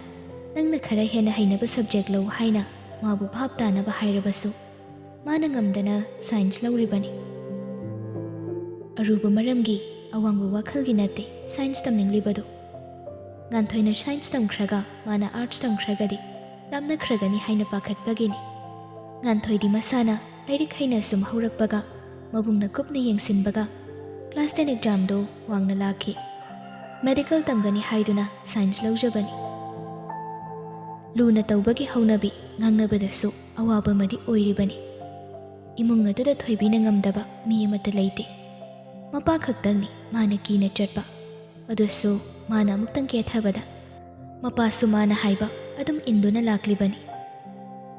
ꯅꯪꯅ ꯈꯔ ꯍꯦꯟꯅ ꯍꯩꯅꯕ ꯁꯕꯖꯦꯛ ꯂꯧ ꯍꯥꯏꯅ ꯃꯥꯕꯨ ꯚꯥꯞ ꯇꯥꯅꯕ ꯍꯥꯏꯔꯕꯁꯨ ꯃꯥꯅ ꯉꯝꯗꯅ ꯁꯥꯏꯟꯁ ꯂꯧꯔꯤꯕꯅꯤ꯫ ꯑꯔꯨꯕ ꯃꯔꯝꯒꯤ ꯑꯋꯥꯡꯕ ꯋꯥꯈꯜꯒꯤ ꯅꯠꯇꯦ ꯁꯥꯏꯟꯁ ꯇꯝꯅꯤꯡꯂꯤꯕꯗꯨ꯫ ꯉꯥꯟꯊꯣꯏꯅ ꯁꯥꯏꯟꯁ ꯇꯝꯈ꯭ꯔꯒ ꯃꯥꯅ ꯑꯥꯔꯠꯁ ꯇꯝꯈ꯭ꯔꯒꯗꯤ ꯂꯥꯞꯅꯈ꯭ꯔꯒꯅꯤ ꯍꯥꯏꯅ ꯄꯥꯈꯠꯄꯒꯤꯅꯤ꯫ ꯉꯥꯟꯊꯣꯏꯗꯤ ꯃꯁꯥꯅ ꯂꯥꯏꯔꯤꯛ ꯍꯩꯅ ꯁꯨꯝ ꯍꯧꯔꯛꯄꯒ ꯃꯕꯨꯡꯅ ꯀꯨꯞꯅ ꯌꯦꯡꯁꯤꯟꯕꯒ ꯀ꯭ꯂꯥꯁ 10 ꯑꯦꯛꯖꯥꯝꯗꯨ ꯋꯥꯡꯅ ꯂꯥꯛꯈꯤ꯫ ꯃꯦꯗꯤꯀꯦꯜ ꯇꯝꯒꯅꯤ ꯍꯥꯏꯗꯨꯅ ꯁꯥꯏꯟꯁ ꯂꯧꯖꯕꯅꯤ꯫ ꯂꯨꯅ ꯇꯧꯕꯒꯤ ꯍꯧꯅꯕꯤ ꯉꯥꯡꯅꯕꯗꯁꯨ ꯑꯋꯥꯕ ꯑꯃꯗꯤ ꯑꯣꯏꯔꯤꯕꯅꯤ꯫ ꯏꯃꯨꯡ ꯑꯗꯨꯗ ꯊꯣꯏꯕꯤꯅ ꯉꯝꯗꯕ ꯃꯤ ꯑꯃꯠꯇ ꯂꯩꯇꯦ꯫ ꯃꯄꯥ ꯈꯛꯇꯪꯅꯤ ꯃꯥꯅ ꯀꯤꯅ ꯆꯠꯄ, ꯑꯗꯨꯁꯨ ꯃꯥꯅ ꯑꯃꯨꯛꯇꯪ ꯀꯦꯊꯕꯗ ꯃꯄꯥꯁꯨ ꯃꯥꯅ ꯍꯥꯏꯕ ꯑꯗꯨꯝ ꯏꯟꯗꯨꯅ ꯂꯥꯛꯂꯤꯕꯅꯤ꯫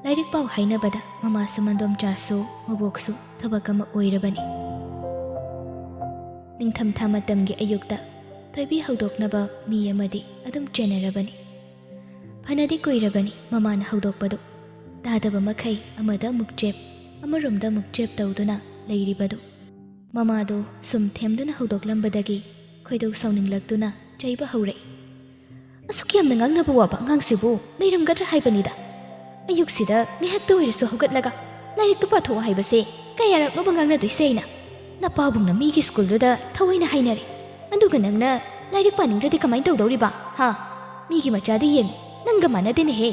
ꯂꯥꯏꯔꯤꯛ ꯄꯥꯎ ꯍꯥꯏꯅꯕꯗ ꯃꯃꯥꯁꯨ ꯃꯟꯗꯣꯝꯆꯥꯁꯨ ꯃꯕꯣꯛꯁꯨ ꯊꯕꯛ ꯑꯃ ꯑꯣꯏꯔꯕꯅꯤ꯫ ꯅꯤꯡꯊꯝꯊꯥ ꯃꯇꯝꯒꯤ ꯑꯌꯨꯛꯇ ꯊꯣꯏꯕꯤ ꯍꯧꯗꯣꯛꯅꯕ ꯃꯤ ꯑꯃꯗꯤ ꯑꯗꯨꯝ ꯆꯦꯟꯅꯔꯕꯅꯤ꯫ ꯐꯅꯗꯤ ꯀꯨꯏꯔꯕꯅꯤ ꯃꯃꯥꯅ ꯍꯧꯗꯣꯛꯄꯗꯨ, ꯇꯥꯗꯕ ꯃꯈꯩ ꯑꯃꯗ ꯑꯃꯨꯛ ꯆꯦꯞ ꯑꯃꯔꯣꯝꯗ ꯑꯃꯨꯛ ꯆꯦꯞ ꯇꯧꯗꯨꯅ ꯂꯩꯔꯤꯕꯗꯨ꯫ ꯃꯃꯥꯗꯨ ꯁꯨꯝ ꯊꯦꯝꯗꯨꯅ ꯍꯧꯗꯣꯛꯂꯝꯕꯗꯒꯤ ꯈꯣꯏꯗꯧ ꯁꯥꯎꯅꯤꯡꯂꯛꯇꯨꯅ ꯆꯩꯕ ꯍꯧꯔꯛꯏ꯫ "ꯑꯁꯨꯛ ꯌꯥꯝꯅ ꯉꯥꯡꯅꯕ ꯋꯥꯕ ꯑꯉꯥꯡꯁꯤꯕꯨ ꯂꯩꯔꯝꯒꯗ꯭ꯔꯥ ꯍꯥꯏꯕꯅꯤꯗ꯫ ꯑꯌꯨꯛꯁꯤꯗ ꯉꯥꯏꯍꯥꯛꯇ ꯑꯣꯏꯔꯁꯨ ꯍꯧꯒꯠꯂꯒ ꯂꯥꯏꯔꯤꯛꯇꯨ ꯄꯥꯊꯣꯛꯑꯣ ꯍꯥꯏꯕꯁꯦ ꯀꯌꯥꯔꯛꯅꯣꯕ ꯉꯥꯡꯅꯗꯣꯏꯁꯦ ꯑꯩꯅ? ꯅꯄꯥꯕꯨꯡꯅ ꯃꯤꯒꯤ ꯁ꯭ꯀꯨꯜꯗꯨꯗ ꯊꯑꯣꯏꯅ ꯍꯥꯏꯅꯔꯦ, ꯑꯗꯨꯒ ꯅꯪꯅ ꯂꯥꯏꯔꯤꯛ ꯄꯥꯅꯤꯡꯗ꯭ꯔꯗꯤ ꯀꯃꯥꯏꯅ ꯇꯧꯗꯧꯔꯤꯕ? ꯍꯥ? ꯃꯤꯒꯤ ꯃꯆꯥꯗꯤ ꯌꯦꯡꯉꯨ, ꯅꯪꯒ ꯃꯥꯟꯅꯗꯦꯅꯦꯍꯦ꯫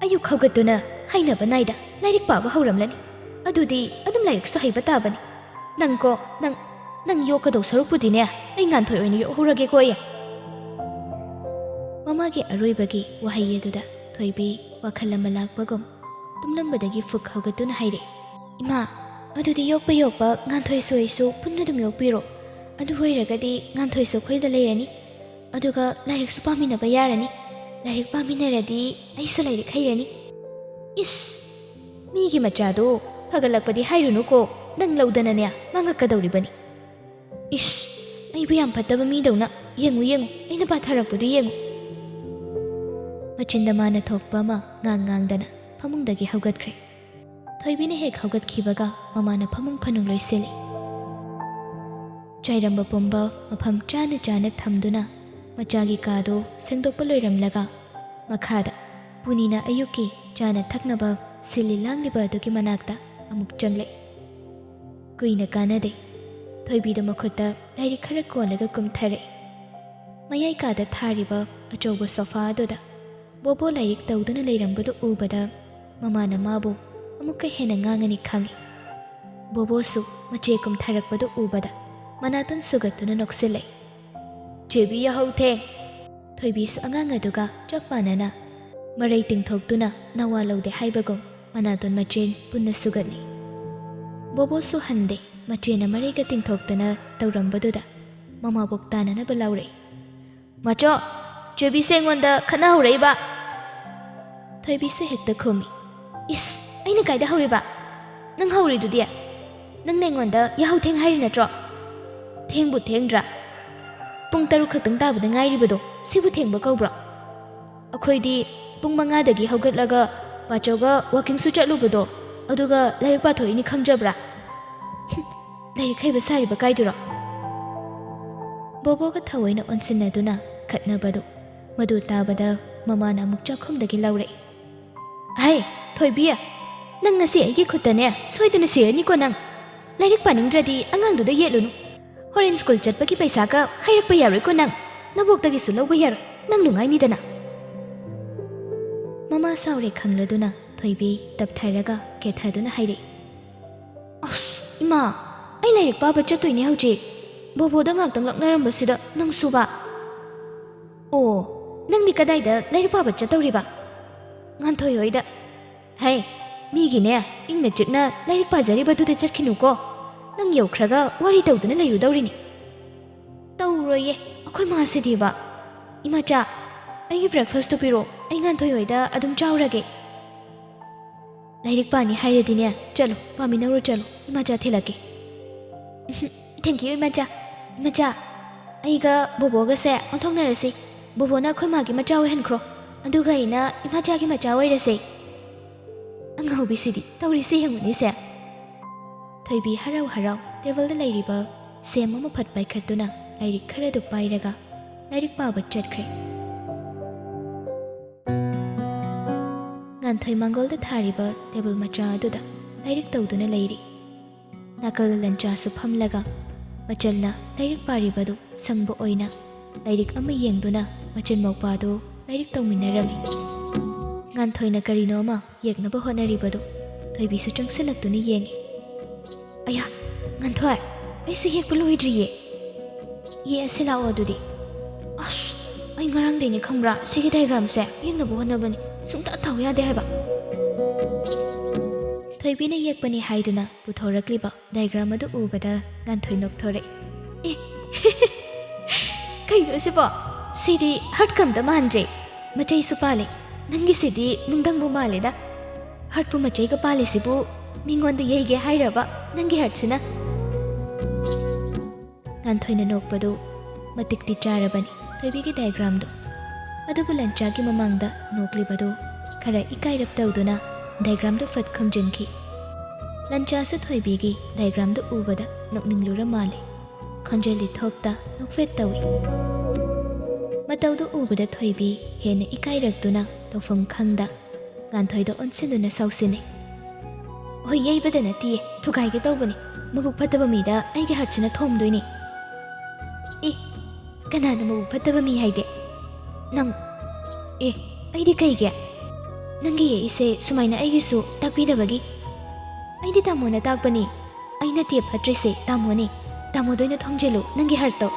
ꯑꯌꯨꯛ ꯍꯧꯒꯠꯇꯨꯅ ꯍꯩꯅꯕ ꯅꯥꯏꯗ ꯂꯥꯏꯔꯤꯛ ꯄꯥꯕ ꯍꯧꯔꯝꯂꯅꯤ, ꯑꯗꯨꯗꯤ ꯑꯗꯨꯝ ꯂꯥꯏꯔꯤꯛꯁꯨ ꯍꯩꯕ ꯇꯥꯕꯅꯤ꯫ ꯅꯪꯀꯣ ꯅꯪ ꯌꯣꯛꯀꯗꯧ ꯁꯔꯨꯛꯄꯨꯗꯤꯅꯦ ꯑꯩ ꯉꯥꯟꯊꯣꯏ ꯑꯣꯏꯅ ꯌꯣꯛꯍꯧꯔꯒꯦꯀꯣ ꯑꯩ." ꯃꯃꯥꯒꯤ ꯑꯔꯣꯏꯕꯒꯤ ꯋꯥꯍꯩ ꯑꯗꯨꯗ ꯊꯣꯏꯕꯤ ꯋꯥꯈꯜ ꯑꯃ ꯂꯥꯛꯄꯒꯨꯝ ꯇꯨꯝꯂꯝꯕꯗꯒꯤ ꯐꯨꯛ ꯍꯧꯒꯠꯇꯨꯅ ꯍꯥꯏꯔꯛꯏ, "ꯏꯃꯥ, ꯑꯗꯨꯗꯤ ꯌꯣꯛꯄ ꯉꯥꯟꯊꯣꯏꯁꯨ ꯑꯩꯁꯨ ꯄꯨꯟꯅ ꯑꯗꯨꯝ ꯌꯣꯛꯄꯤꯔꯣ꯫ ꯑꯗꯨ ꯑꯣꯏꯔꯒꯗꯤ ꯉꯥꯟꯊꯣꯏꯁꯨ ꯑꯩꯈꯣꯏꯗ ꯂꯩꯔꯅꯤ, ꯑꯗꯨꯒ ꯂꯥꯏꯔꯤꯛꯁꯨ ꯄꯥꯃꯤꯟꯅꯕ ꯌꯥꯔꯅꯤ꯫ ꯂꯥꯏꯔꯤꯛ ꯄꯥꯃꯤꯟꯅꯔꯗꯤ ꯑꯩꯁꯨ ꯂꯥꯏꯔꯤꯛ ꯍꯩꯔꯅꯤ." "ꯏꯁ, ꯃꯤꯒꯤ ꯃꯆꯥꯗꯣ ꯐꯒꯠꯂꯛꯄꯗꯤ ꯍꯥꯏꯔꯨꯅꯨꯀꯣ, ꯅꯪ ꯂꯧꯗꯅꯅꯦ ꯃꯥꯡꯉꯛꯀꯗꯧꯔꯤꯕꯅꯤ꯫ ꯏꯁ, ꯑꯩꯕꯨ ꯌꯥꯝ ꯐꯠꯇꯕ ꯃꯤꯗꯧꯅ ꯌꯦꯡꯉꯨ ꯑꯩꯅ ꯄꯥꯊꯔꯛꯄꯗꯨ ꯌꯦꯡꯉꯨ." ꯃꯆꯤꯟꯗ ꯃꯥꯅ ꯊꯣꯛꯄ ꯑꯃ ꯉꯥꯡꯗꯅ ꯐꯃꯨꯡꯗꯒꯤ ꯍꯧꯒꯠꯈ꯭ꯔꯦ꯫ ꯊꯣꯏꯕꯤꯅ ꯍꯦꯛ ꯍꯧꯒꯠꯈꯤꯕꯒ ꯃꯃꯥꯅ ꯐꯃꯨꯡ ꯐꯅꯨꯡ ꯂꯣꯏꯁꯤꯜꯂꯤ꯫ ꯆꯥꯏꯔꯝꯕ ꯄꯨꯝꯕ ꯃꯐꯝ ꯆꯥꯅ ꯊꯝꯗꯨꯅ ꯃꯆꯥꯒꯤ ꯀꯥꯗꯨ ꯁꯦꯡꯗꯣꯛꯄ ꯂꯣꯏꯔꯝꯂꯒ ꯃꯈꯥꯗ ꯄꯨꯅꯤꯅ ꯑꯌꯨꯛꯀꯤ ꯆꯥꯅ ꯊꯛꯅꯕ ꯁꯤꯜꯂꯤ ꯂꯥꯡꯂꯤꯕ ꯑꯗꯨꯒꯤ ꯃꯅꯥꯛꯇ ꯑꯃꯨꯛ ꯆꯪꯂꯛꯏ꯫ ꯀꯨꯏꯅ ꯀꯥꯟꯅꯗꯦ꯫ ꯊꯣꯏꯕꯤꯗ ꯃꯈꯨꯠꯇ ꯂꯥꯏꯔꯤꯛ ꯈꯔ ꯀꯣꯜꯂꯒ ꯀꯨꯝꯊꯔꯛꯏ꯫ ꯃꯌꯥꯏ ꯀꯥꯗ ꯊꯥꯔꯤꯕ ꯑꯆꯧꯕ ꯁꯣꯐꯥ ꯑꯗꯨꯗ ꯕꯣꯕꯣ ꯂꯥꯏꯔꯤꯛ ꯇꯧꯗꯨꯅ ꯂꯩꯔꯝꯕꯗꯨ ꯎꯕꯗ ꯃꯃꯥꯅ ꯃꯥꯕꯨ ꯑꯃꯨꯛꯀ ꯍꯦꯟꯅ ꯉꯥꯡꯉꯅꯤ ꯈꯪꯉꯤ꯫ ꯕꯣꯕꯣꯁꯨ ꯃꯆꯦ ꯀꯨꯝꯊꯔꯛꯄꯗꯨ ꯎꯕꯗ ꯃꯅꯥꯇꯣꯟ ꯁꯨꯒꯠꯇꯨꯅ ꯅꯣꯛꯁꯤꯜꯂꯛꯏ꯫ ꯆꯦꯕꯤ ꯌꯥꯍꯧ ꯊꯦꯡ꯫ ꯊꯣꯏꯕꯤꯁꯨ ꯑꯉꯥꯡ ꯑꯗꯨꯒ ꯆꯞ ꯃꯥꯟꯅꯅ ꯃꯔꯩ ꯇꯤꯡꯊꯣꯛꯇꯨꯅ ꯅꯋꯥ ꯂꯧꯗꯦ ꯍꯥꯏꯕꯒꯨꯝ ꯃꯅꯥꯇꯣꯟ ꯃꯆꯦꯟ ꯄꯨꯟꯅ ꯁꯨꯒꯠꯂꯤ꯫ ꯕꯣꯕꯣꯁꯨ ꯍꯟꯗꯦ ꯃꯆꯦꯅ ꯃꯔꯩꯒ ꯇꯤꯡꯊꯣꯛꯇꯅ ꯇꯧꯔꯝꯕꯗꯨꯗ ꯃꯃꯥꯕꯣꯛ ꯇꯥꯅꯅꯕ ꯂꯥꯎꯔꯛꯏ꯫ ꯃꯆꯣ, ꯆꯦꯕꯤꯁꯦ ꯑꯩꯉꯣꯟꯗ ꯈꯠꯅꯍꯧꯔꯛꯏꯕ꯫ ꯊꯣꯏꯕꯤꯁꯨ ꯍꯦꯛꯇ ꯈꯨꯝꯃꯤ꯫ ꯏꯁ, ꯑꯩꯅ ꯀꯥꯏꯗ ꯍꯧꯔꯤꯕ? ꯅꯪ ꯍꯧꯔꯤꯗꯨꯗꯤ꯫ ꯅꯪꯅ ꯑꯩꯉꯣꯟꯗ ꯌꯥꯍꯧ ꯊꯦꯡ ꯍꯥꯏꯔꯤ ꯅꯠꯇ꯭ꯔꯣ? ꯊꯦꯡꯕꯨ ꯊꯦꯡꯗ꯭ꯔꯥ? ꯄꯨꯡ 6 ꯈꯛꯇꯪ ꯇꯥꯕꯗ ꯉꯥꯏꯔꯤꯕꯗꯣ ꯁꯤꯕꯨ ꯊꯦꯡꯕ ꯀꯧꯕ꯭ꯔꯣ? ꯑꯩꯈꯣꯏꯗꯤ ꯄꯨꯡ 5ꯗꯒꯤ ꯍꯧꯒꯠꯂꯒ ꯄꯥꯆꯧꯒ ꯋꯥꯀꯤꯡꯁꯨ ꯆꯠꯂꯨꯕꯗꯣ ꯑꯗꯨꯒ ꯂꯥꯏꯔꯤꯛ ꯄꯥꯊꯣꯛꯏꯅꯤ ꯈꯪꯖꯕ꯭ꯔꯥ? ꯂꯥꯏꯔꯤꯛ ꯍꯩꯕ ꯁꯥꯔꯤꯕ ꯀꯥꯏꯗꯨꯔꯣ? ꯕꯣꯕꯣꯒ ꯊꯑꯣꯏꯅ ꯑꯣꯟꯁꯤꯟꯅꯗꯨꯅ ꯈꯠꯅꯕꯗꯨ ꯃꯗꯨ ꯇꯥꯕꯗ ꯃꯃꯥꯅ ꯑꯃꯨꯛ ꯆꯥꯛꯈꯨꯝꯗꯒꯤ ꯂꯥꯎꯔꯛꯏ꯫ ꯑꯍꯩ ꯊꯣꯏꯕꯤ, ꯅꯪ ꯉꯁꯤ ꯑꯩꯒꯤ ꯈꯨꯠꯇꯅꯦ ꯁꯣꯏꯗꯅ ꯁꯤꯔꯅꯤꯀꯣ ꯅꯪ꯫ ꯂꯥꯏꯔꯤꯛ ꯄꯥꯅꯤꯡꯗ꯭ꯔꯗꯤ ꯑꯉꯥꯡꯗꯨꯗ ꯌꯦꯠꯂꯨꯅꯨ꯫ ꯍꯣꯔꯦꯟ ꯁ꯭ꯀꯨꯜ ꯆꯠꯄꯒꯤ ꯄꯩꯁꯥꯒ ꯍꯥꯏꯔꯛꯄ ꯌꯥꯔꯣꯏꯀꯣ ꯅꯪ꯫ ꯅꯕꯣꯛꯇꯒꯤꯁꯨ ꯂꯧꯕ ꯌꯥꯔꯣꯏ, ꯅꯪ ꯅꯨꯡꯉꯥꯏꯅꯤꯗꯅ꯫ ꯃꯃꯥ ꯁꯥꯎꯔꯦ ꯈꯪꯂꯗꯨꯅ ꯊꯣꯏꯕꯤ ꯇꯞꯊꯔꯒ ꯀꯦꯊꯗꯨꯅ ꯍꯥꯏꯔꯛꯏ꯫ ꯑꯁ ꯏꯃꯥ, ꯑꯩ ꯂꯥꯏꯔꯤꯛ ꯄꯥꯕ ꯆꯠꯇꯣꯏꯅꯦ ꯍꯧꯖꯤꯛ꯫ ꯕꯣꯕꯣꯗ ꯉꯥꯛꯇꯪ ꯂꯛꯅꯔꯝꯕꯁꯤꯗ ꯅꯪ ꯁꯨꯕ꯫ ꯑꯣ, ꯅꯪꯗꯤ ꯀꯗꯥꯏꯗ ꯂꯥꯏꯔꯤꯛ ꯄꯥꯕ ꯆꯠꯇꯧꯔꯤꯕ? ꯉꯥꯟꯊꯣꯏ ꯍꯣꯏꯗ꯫ ꯍꯩ, ꯃꯤꯒꯤꯅꯦ ꯏꯪꯅ ꯆꯤꯛꯅ ꯂꯥꯏꯔꯤꯛ ꯄꯥꯖꯔꯤꯕꯗꯨꯗ ꯆꯠꯈꯤꯅꯨꯀꯣ꯫ ꯅꯪ ꯌꯧꯈ꯭ꯔꯒ ꯋꯥꯔꯤ ꯇꯧꯗꯨꯅ ꯂꯩꯔꯨꯗꯧꯔꯤꯅꯤ꯫ ꯇꯧꯔꯣꯏꯌꯦ ꯑꯩꯈꯣꯏ ꯃꯥꯁꯤꯗꯤꯕ꯫ ꯏꯃꯥꯆꯥ, ꯑꯩꯒꯤ ꯕ꯭ꯔꯦꯛꯐꯥꯁꯇꯨ ꯄꯤꯔꯛꯑꯣ, ꯑꯩ ꯉꯥꯟꯊꯣꯏ ꯍꯣꯏꯗ ꯑꯗꯨꯝ ꯆꯥꯎꯔꯒꯦ꯫ ꯂꯥꯏꯔꯤꯛ ꯄꯥꯅꯤ ꯍꯥꯏꯔꯗꯤꯅꯦ ꯆꯠꯂꯣ, ꯄꯥꯃꯤꯟꯅꯔꯨ ꯆꯠꯂꯣ, ꯏꯃꯥꯆꯥ ꯊꯤꯜꯂꯛꯀꯦ꯫ ꯊꯦꯡꯀ꯭ꯌꯨ ꯏꯃꯥꯆꯥ꯫ ꯏꯃꯥꯆꯥ, ꯑꯩꯒ ꯕꯣꯕꯣꯒꯁꯦ ꯑꯣꯟꯊꯣꯛꯅꯔꯁꯤ꯫ ꯕꯣꯕꯣꯅ ꯑꯩꯈꯣꯏ ꯃꯥꯒꯤ ꯃꯆꯥ ꯑꯣꯏꯍꯟꯈ꯭ꯔꯣ, ꯑꯗꯨꯒ ꯑꯩꯅ ꯏꯃꯥꯆꯥꯒꯤ ꯃꯆꯥ ꯑꯣꯏꯔꯁꯦ꯫ ꯑꯉꯥꯎꯕꯤꯁꯤꯗꯤ ꯇꯧꯔꯤꯁꯦ ꯌꯦꯡꯉꯨꯅꯦꯁꯦ꯫ ꯊꯣꯏꯕꯤ ꯍꯔꯥꯎ ꯍꯔꯥꯎ ꯇꯦꯕꯜꯗ ꯂꯩꯔꯤꯕ ꯁꯦꯝ ꯑꯃ ꯐꯠ ꯄꯥꯏꯈꯠꯇꯨꯅ ꯂꯥꯏꯔꯤꯛ ꯈꯔꯗꯨ ꯄꯥꯏꯔꯒ ꯂꯥꯏꯔꯤꯛ ꯄꯥꯕ ꯆꯠꯈ꯭ꯔꯦ꯫ ꯉꯥꯟꯊꯣꯏ ꯃꯥꯡꯒꯣꯜꯗ ꯊꯥꯔꯤꯕ ꯇꯦꯕꯜ ꯃꯆꯥ ꯑꯗꯨꯗ ꯂꯥꯏꯔꯤꯛ ꯇꯧꯗꯨꯅ ꯂꯩꯔꯤ꯫ ꯅꯥꯀꯜꯗ ꯂꯟꯆꯥꯁꯨ ꯐꯝꯂꯒ ꯃꯆꯜꯅ ꯂꯥꯏꯔꯤꯛ ꯄꯥꯔꯤꯕꯗꯨ ꯁꯪꯕ ꯑꯣꯏꯅ ꯂꯥꯏꯔꯤꯛ ꯑꯃ ꯌꯦꯡꯗꯨꯅ ꯃꯆꯜ ꯃꯧꯄꯥꯗꯨ ꯂꯥꯏꯔꯤꯛ ꯇꯧꯃꯤꯟꯅꯔꯝꯃꯤ꯫ ꯉꯥꯟꯊꯣꯏꯅ ꯀꯔꯤꯅꯣ ꯑꯃ ꯌꯦꯛꯅꯕ ꯍꯣꯠꯅꯔꯤꯕꯗꯨ ꯊꯣꯏꯕꯤꯁꯨ ꯆꯪꯁꯤꯜꯂꯛꯇꯨꯅ ꯌꯦꯡꯉꯤ꯫ ꯑꯌꯥ, ꯉꯥꯟꯊꯣꯏ, ꯑꯩꯁꯨ ꯌꯦꯛꯄ ꯂꯣꯏꯗ꯭ꯔꯤꯌꯦ꯫ ꯌꯦꯛꯑꯁꯤ ꯂꯥꯛꯑꯣ ꯑꯗꯨꯗꯤ꯫ ꯑꯁ, ꯑꯩ ꯉꯔꯥꯡꯗꯩꯅꯦ ꯈꯪꯕ꯭ꯔꯥ ꯁꯤꯒꯤ ꯗꯥꯏꯒ꯭ꯔꯥꯝꯁꯦ ꯌꯦꯛꯅꯕ ꯍꯣꯠꯅꯕꯅꯤ, ꯁꯨꯡꯇ ꯊꯥꯎ ꯌꯥꯗꯦ ꯍꯥꯏꯕ꯫ ꯊꯣꯏꯕꯤꯅ ꯌꯦꯛꯄꯅꯤ ꯍꯥꯏꯗꯨꯅ ꯄꯨꯊꯣꯔꯛꯂꯤꯕ ꯗꯥꯏꯒ꯭ꯔꯥꯝ ꯑꯗꯨ ꯎꯕꯗ ꯉꯥꯟꯊꯣꯏ ꯅꯣꯛꯊꯣꯔꯛꯏ꯫ ꯑꯦ, ꯀꯩꯅꯣ ꯁꯤꯕꯣ? ꯁꯤꯗꯤ ꯍꯔꯠꯀꯝꯇ ꯃꯥꯟꯗ꯭ꯔꯦ꯫ ꯃꯆꯩꯁꯨ ꯄꯥꯜꯂꯤ, ꯅꯪꯒꯤꯁꯤꯗꯤ ꯅꯨꯡꯗꯪꯕꯨ ꯃꯥꯜꯂꯦꯗ꯫ ꯍꯔꯠꯄꯨ ꯃꯆꯩꯒ ꯄꯥꯜꯂꯤꯁꯤꯕꯨ ꯃꯤꯉꯣꯟꯗ ꯌꯩꯒꯦ ꯍꯥꯏꯔꯕ ꯅꯪꯒꯤ ꯍꯔꯠꯁꯤꯅ? ꯉꯥꯟꯊꯣꯏꯅ ꯅꯣꯛꯄꯗꯨ ꯃꯇꯤꯛꯇꯤ ꯆꯥꯔꯕꯅꯤ ꯊꯣꯏꯕꯤꯒꯤ ꯗꯥꯏꯒ꯭ꯔꯥꯝꯗꯨ꯫ ꯑꯗꯨꯕꯨ ꯂꯟꯆꯥꯒꯤ ꯃꯃꯥꯡꯗ ꯅꯣꯛꯂꯤꯕꯗꯨ ꯈꯔ ꯏꯀꯥꯏꯔꯞ ꯇꯧꯗꯨꯅ ꯗꯥꯏꯒ꯭ꯔꯥꯝꯗꯨ ꯐꯠ ꯈꯨꯝꯖꯤꯟꯈꯤ꯫ ꯂꯟꯆꯥꯁꯨ ꯊꯣꯏꯕꯤꯒꯤ ꯗꯥꯏꯒ꯭ꯔꯥꯝꯗꯨ ꯎꯕꯗ ꯅꯣꯛꯅꯤꯡꯂꯨꯔ ꯃꯥꯜꯂꯤ꯫ ꯈꯣꯟꯖꯦꯜ ꯂꯤꯊꯣꯛꯇ ꯅꯣꯛꯐꯦꯠ ꯇꯧꯏ꯫ ꯃꯇꯧꯗꯨ ꯎꯕꯗ ꯊꯣꯏꯕꯤ ꯍꯦꯟꯅ ꯏꯀꯥꯏꯔꯛꯇꯨꯅ ꯇꯧꯐꯝ ꯈꯪꯗ ꯉꯥꯟꯊꯣꯏꯗ ꯑꯣꯟꯁꯤꯟꯗꯨꯅ ꯁꯥꯎꯁꯤꯟꯅꯩ꯫ ꯍꯣꯏ, ꯌꯩꯕꯗ ꯅꯠꯇꯤꯌꯦ, ꯊꯨꯒꯥꯏꯒꯦ ꯇꯧꯕꯅꯤ꯫ ꯃꯕꯨꯛ ꯐꯠꯇꯕ ꯃꯤꯗ ꯑꯩꯒꯤ ꯍꯔꯠꯁꯤꯅ ꯊꯣꯝꯗꯣꯏꯅꯤ꯫ ꯑꯦ, ꯀꯅꯥꯅ ꯃꯕꯨꯛ ꯐꯠꯇꯕ ꯃꯤ ꯍꯥꯏꯒꯦ? ꯅꯪ꯫ ꯑꯦ, ꯑꯩꯗꯤ ꯀꯩꯒꯤ? ꯅꯪꯒꯤ ꯌꯦꯛꯏꯁꯦ ꯁꯨꯃꯥꯏꯅ ꯑꯩꯒꯤꯁꯨ ꯇꯥꯛꯄꯤꯗꯕꯒꯤ? ꯑꯩꯗꯤ ꯇꯥꯃꯣꯅ ꯇꯥꯛꯄꯅꯤ꯫ ꯑꯩꯅ ꯇꯦꯞ ꯐꯠꯇ꯭ꯔꯤꯁꯦ ꯇꯥꯃꯣꯅꯤ꯫ ꯇꯥꯃꯣꯗ ꯑꯣꯏꯅ ꯊꯣꯝꯖꯤꯜꯂꯨ ꯅꯪꯒꯤ ꯍꯔꯠꯇꯣ꯫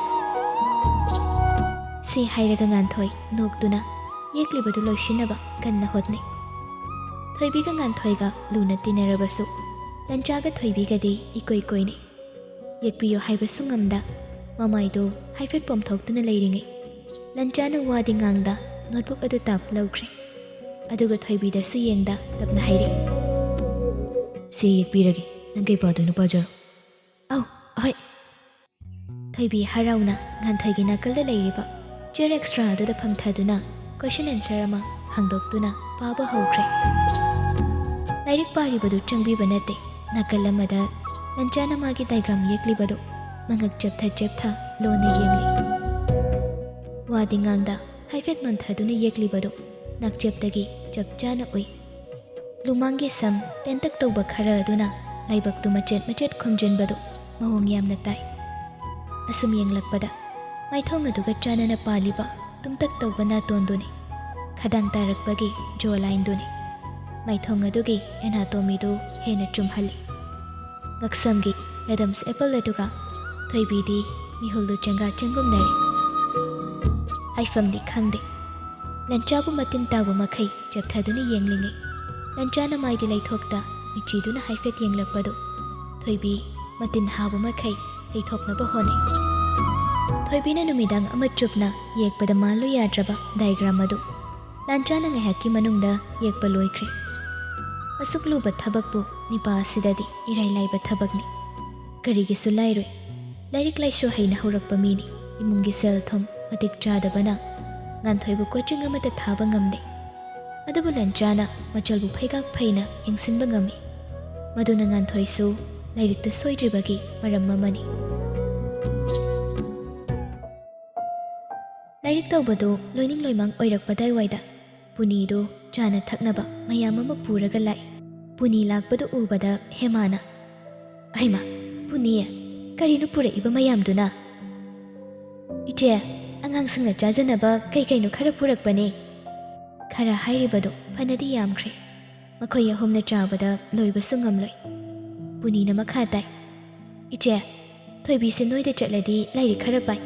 ꯁꯤ ꯍꯥꯏꯔꯒ ꯉꯥꯟꯊꯣꯏ ꯅꯣꯛꯇꯨꯅ ꯌꯦꯛꯂꯤꯕꯗꯨ ꯂꯣꯏꯁꯤꯟꯅꯕ ꯀꯟꯅ ꯍꯣꯠꯅꯩ꯫ ꯊꯣꯏꯕꯤꯒ ꯉꯥꯟꯊꯣꯏꯒ ꯂꯨꯅ ꯇꯤꯟꯅꯔꯕꯁꯨ ꯂꯟꯆꯥꯒ ꯊꯣꯏꯕꯤꯒꯗꯤ ꯏꯀꯣꯏ ꯀꯣꯏꯅꯩ꯫ ꯌꯦꯛꯄꯤꯌꯨ ꯍꯥꯏꯕꯁꯨ ꯉꯝꯗ ꯃꯃꯥꯏꯗꯨ ꯍꯥꯏꯐꯦꯠ ꯄꯣꯝꯊꯣꯛꯇꯨꯅ ꯂꯩꯔꯤꯉꯩ ꯂꯟꯆꯥꯅ ꯋꯥꯗꯤ ꯉꯥꯡꯗ ꯅꯣꯠꯕꯨꯛ ꯑꯗꯨ ꯇꯥꯞ ꯂꯧꯈ꯭ꯔꯦ꯫ ꯑꯗꯨꯒ ꯊꯣꯏꯕꯤꯗꯁꯨ ꯌꯦꯡꯗ ꯇꯞꯅ ꯍꯥꯏꯔꯛꯏ꯫ ꯁꯤ ꯌꯦꯛꯄꯤꯔꯒꯦ, ꯅꯪ ꯀꯩ ꯄꯥꯗꯣꯏꯅꯣ ꯄꯥꯖꯔꯣ꯫ ꯑꯧ, ꯑꯍꯣꯏ꯫ ꯊꯣꯏꯕꯤ ꯍꯔꯥꯎꯅ ꯉꯥꯟꯊꯣꯏꯒꯤ ꯅꯥꯀꯜꯗ ꯂꯩꯔꯤꯕ ꯆꯤꯌꯔ ꯑꯦꯛꯁꯇ꯭ꯔꯥ ꯑꯗꯨꯗ ꯐꯝꯊꯗꯨꯅ ꯀꯣꯏꯁꯟ ꯑꯟꯁꯔ ꯑꯃ ꯍꯥꯡꯗꯣꯛꯇꯨꯅ ꯄꯥꯕ ꯍꯧꯈ꯭ꯔꯦ꯫ ꯂꯥꯏꯔꯤꯛ ꯄꯥꯔꯤꯕꯗꯨ ꯆꯪꯕꯤꯕ ꯅꯠꯇꯦ꯫ ꯅꯥꯀꯜ ꯑꯃꯗ ꯂꯟꯆꯥꯅ ꯃꯥꯒꯤ ꯗꯥꯏꯒ꯭ꯔꯥꯝ ꯌꯦꯛꯂꯤꯕꯗꯨ ꯃꯉꯛ ꯆꯦꯞꯊ ꯆꯦꯞꯊ ꯂꯣꯟꯅ ꯌꯦꯡꯂꯤ꯫ ꯋꯥꯗꯤ ꯉꯥꯡꯗ ꯍꯥꯏꯐꯦꯠ ꯅꯣꯟꯊꯗꯨꯅ ꯌꯦꯛꯂꯤꯕꯗꯨ ꯅꯥꯛꯆꯦꯞꯇꯒꯤ ꯆꯞ ꯆꯥꯅ ꯎꯏ꯫ ꯂꯨꯃꯥꯡꯒꯤ ꯁꯝ ꯇꯦꯟꯇꯛ ꯇꯧꯕ ꯈꯔ ꯑꯗꯨꯅ ꯂꯥꯏꯕꯛꯇꯨ ꯃꯆꯦꯠ ꯃꯆꯦꯠ ꯈꯨꯝꯖꯤꯟꯕꯗꯨ ꯃꯑꯣꯡ ꯌꯥꯝꯅ ꯇꯥꯏ꯫ ꯑꯁꯨꯝ ꯌꯦꯡꯂꯛꯄꯗ ꯃꯥꯏꯊꯣꯡ ꯑꯗꯨꯒ ꯆꯥꯟꯅꯅ ꯄꯥꯜꯂꯤꯕ ꯇꯨꯝꯇꯛ ꯇꯧꯕ ꯅꯥꯇꯣꯟꯗꯨꯅꯤ ꯈꯗꯥꯡ ꯇꯥꯔꯛꯄꯒꯤ ꯖꯣ ꯂꯥꯏꯟꯗꯨꯅꯤ꯫ ꯃꯥꯏꯊꯣꯡ ꯑꯗꯨꯒꯤ ꯑꯦꯅꯥꯇꯣꯃꯤꯗꯨ ꯍꯦꯟꯅ ꯆꯨꯝꯍꯜꯂꯤ꯫ ꯉꯛꯁꯝꯒꯤ ꯂꯦꯗꯝꯁ ꯑꯦꯄꯜ ꯑꯗꯨꯒ ꯊꯣꯏꯕꯤꯗꯤ ꯃꯤꯍꯨꯜꯗꯨ ꯆꯦꯡꯒꯥ ꯆꯦꯡꯒꯨꯝꯅꯔꯦ꯫ ꯍꯥꯏꯐꯝꯗꯤ ꯈꯪꯗꯦ꯫ ꯂꯟꯆꯥꯕꯨ ꯃꯇꯤꯟ ꯇꯥꯕ ꯃꯈꯩ ꯆꯦꯞꯊꯗꯨꯅ ꯌꯦꯡꯂꯤꯉꯩ ꯂꯟꯆꯥꯅ ꯃꯥꯏꯗꯤ ꯂꯩꯊꯣꯛꯇ ꯃꯤꯆꯤꯗꯨꯅ ꯍꯥꯏꯐꯦꯠ ꯌꯦꯡꯂꯛꯄꯗꯨ ꯊꯣꯏꯕꯤ ꯃꯇꯤꯟ ꯍꯥꯕ ꯃꯈꯩ ꯂꯩꯊꯣꯛꯅꯕ ꯍꯣꯠꯅꯩ꯫ ꯊꯣꯏꯕꯤꯅ ꯅꯨꯃꯤꯗꯥꯡ ꯑꯃ ꯆꯨꯞꯅ ꯌꯦꯛꯄꯗ ꯃꯥꯜꯂꯨ ꯌꯥꯗ꯭ꯔꯕ ꯗꯥꯏꯒ꯭ꯔꯥꯝ ꯑꯗꯨ ꯂꯟꯆꯥꯅ ꯉꯥꯏꯍꯥꯛꯀꯤ ꯃꯅꯨꯡꯗ ꯌꯦꯛꯄ ꯂꯣꯏꯈ꯭ꯔꯦ꯫ ꯑꯁꯨꯛ ꯂꯨꯕ ꯊꯕꯛꯄꯨ ꯅꯤꯄꯥ ꯑꯁꯤꯗꯗꯤ ꯏꯔꯥꯏ ꯂꯥꯏꯕ ꯊꯕꯛꯅꯤ꯫ ꯀꯔꯤꯒꯤꯁꯨ ꯂꯥꯏꯔꯣꯏ꯫ ꯂꯥꯏꯔꯤꯛ ꯂꯥꯏꯁꯨ ꯍꯩꯅ ꯍꯧꯔꯛꯄ ꯃꯤꯅꯤ꯫ ꯏꯃꯨꯡꯒꯤ ꯁꯦꯜ ꯊꯨꯝ ꯃꯇꯤꯛ ꯆꯥꯗꯕꯅ ꯉꯥꯟꯊꯣꯏꯕꯨ ꯀꯣꯆꯤꯡ ꯑꯃꯠꯇ ꯊꯥꯕ ꯉꯝꯗꯦ꯫ ꯑꯗꯨꯕꯨ ꯂꯟꯆꯥꯅ ꯃꯆꯜꯕꯨ ꯐꯩꯒꯥꯛ ꯐꯩꯅ ꯌꯦꯡꯁꯤꯟꯕ ꯉꯝꯃꯤ꯫ ꯃꯗꯨꯅ ꯉꯥꯟꯊꯣꯏꯁꯨ ꯂꯥꯏꯔꯤꯛꯇ ꯁꯣꯏꯗ꯭ꯔꯤꯕꯒꯤ ꯃꯔꯝ ꯑꯃꯅꯤ꯫ ꯂꯥꯏꯔꯤꯛ ꯇꯧꯕꯗꯨ ꯂꯣꯏꯅꯤꯡ ꯂꯣꯏꯃꯥꯡ ꯑꯣꯏꯔꯛꯄꯗꯥꯏꯋꯥꯏꯗ ꯄꯨꯅꯤꯗꯨ ꯆꯥꯅ ꯊꯛꯅꯕ ꯃꯌꯥꯝ ꯑꯃ ꯄꯨꯔꯒ ꯂꯥꯛꯏ꯫ ꯄꯨꯅꯤ ꯂꯥꯛꯄꯗꯨ ꯎꯕꯗ ꯍꯦꯃꯥꯅ "ꯑꯩꯃꯥ, ꯄꯨꯅꯤ, ꯀꯔꯤꯅꯣ ꯄꯨꯔꯛꯏꯕ ꯃꯌꯥꯝꯗꯨꯅ?" "ꯏꯆꯦ, ꯑꯉꯥꯡꯁꯤꯡꯅ ꯆꯥꯖꯅꯕ ꯀꯩꯀꯩꯅꯣ ꯈꯔ ꯄꯨꯔꯛꯄꯅꯦ." ꯈꯔ ꯍꯥꯏꯔꯤꯕꯗꯨ ꯐꯅꯗꯤ ꯌꯥꯝꯈ꯭ꯔꯦ꯫ ꯃꯈꯣꯏ ꯑꯍꯨꯝꯅ ꯆꯥꯕꯗ ꯂꯣꯏꯕꯁꯨ ꯉꯝꯂꯣꯏ꯫ ꯄꯨꯅꯤꯅ ꯃꯈꯥ ꯇꯥꯏ, "ꯏꯆꯦ, ꯊꯣꯏꯕꯤꯁꯦ ꯅꯣꯏꯗ ꯆꯠꯂꯗꯤ ꯂꯥꯏꯔꯤꯛ ꯈꯔ ꯄꯥꯏ꯫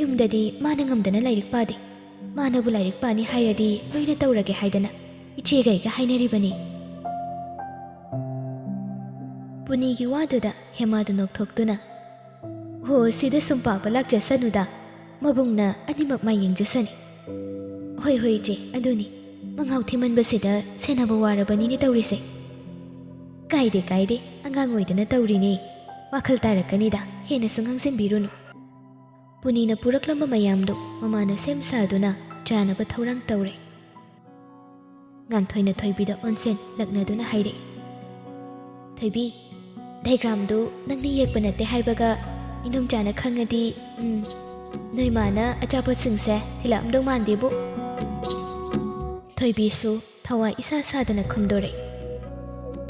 ꯌꯨꯝꯗꯗꯤ ꯃꯥꯅ ꯉꯝꯗꯅ ꯂꯥꯏꯔꯤꯛ ꯄꯥꯗꯦ꯫ ꯃꯥꯅꯕꯨ ꯂꯥꯏꯔꯤꯛ ꯄꯥꯅꯤ ꯍꯥꯏꯔꯗꯤ ꯂꯣꯏꯅ ꯇꯧꯔꯒꯦ ꯍꯥꯏꯗꯅ ꯏꯆꯦꯒꯩꯒ ꯍꯥꯏꯅꯔꯤꯕꯅꯤ." ꯄꯨꯅꯤꯒꯤ ꯋꯥꯗꯨꯗ ꯍꯦꯃꯥꯗꯨ ꯅꯣꯛꯊꯣꯛꯇꯨꯅ, "ꯍꯣ, ꯁꯤꯗ ꯁꯨꯝ ꯄꯥꯕ ꯂꯥꯛꯆꯁꯅꯨꯗ, ꯃꯕꯨꯡꯅ ꯑꯅꯤꯃꯛ ꯃꯥꯏ ꯌꯦꯡꯖꯁꯅꯤ." "ꯍꯣꯏ ꯍꯣꯏ ꯏꯆꯦ, ꯑꯗꯨꯅꯤ ꯃꯉꯥꯎ ꯊꯤꯃꯟꯕꯁꯤꯗ ꯁꯦꯟꯅꯕ ꯋꯥꯔꯕꯅꯤꯅꯦ ꯇꯧꯔꯤꯁꯦ." "ꯀꯥꯏꯗꯦ ꯀꯥꯏꯗꯦ, ꯑꯉꯥꯡ ꯑꯣꯏꯗꯅ ꯇꯧꯔꯤꯅꯦ꯫ ꯋꯥꯈꯜ ꯇꯥꯔꯛꯀꯅꯤꯗ, ꯍꯦꯟꯅꯁꯨ ꯉꯥꯡꯁꯤꯟꯕꯤꯔꯨꯅꯨ." ꯄꯨꯅꯤꯅ ꯄꯨꯔꯛꯂꯝꯕ ꯃꯌꯥꯝꯗꯨ ꯃꯃꯥꯅ ꯁꯦꯝ ꯁꯥꯗꯨꯅ ꯆꯥꯅꯕ ꯊꯧꯔꯥꯡ ꯇꯧꯔꯦ꯫ ꯉꯥꯟꯊꯣꯏꯅ ꯊꯣꯏꯕꯤꯗ ꯑꯣꯟꯁꯦꯟ ꯂꯛꯅꯗꯨꯅ ꯍꯥꯏꯔꯛꯏ, "ꯊꯣꯏꯕꯤ, ꯗꯥꯏꯒ꯭ꯔꯥꯝꯗꯨ ꯅꯪꯅ ꯌꯦꯛꯄ ꯅꯠꯇꯦ ꯍꯥꯏꯕꯒ ꯏꯅꯣꯝꯆꯥꯅ ꯈꯪꯉꯗꯤ ꯅꯣꯏ ꯃꯥꯅ ꯑꯆꯥꯄꯣꯠꯁꯤꯡꯁꯦ ꯊꯤꯜꯂꯛꯑꯝꯗꯧ ꯃꯥꯟꯗꯦꯕꯨ." ꯊꯣꯏꯕꯤꯁꯨ ꯊꯋꯥꯏ ꯏꯁꯥ ꯁꯥꯗꯅ ꯈꯨꯝꯗꯣꯔꯛꯏ,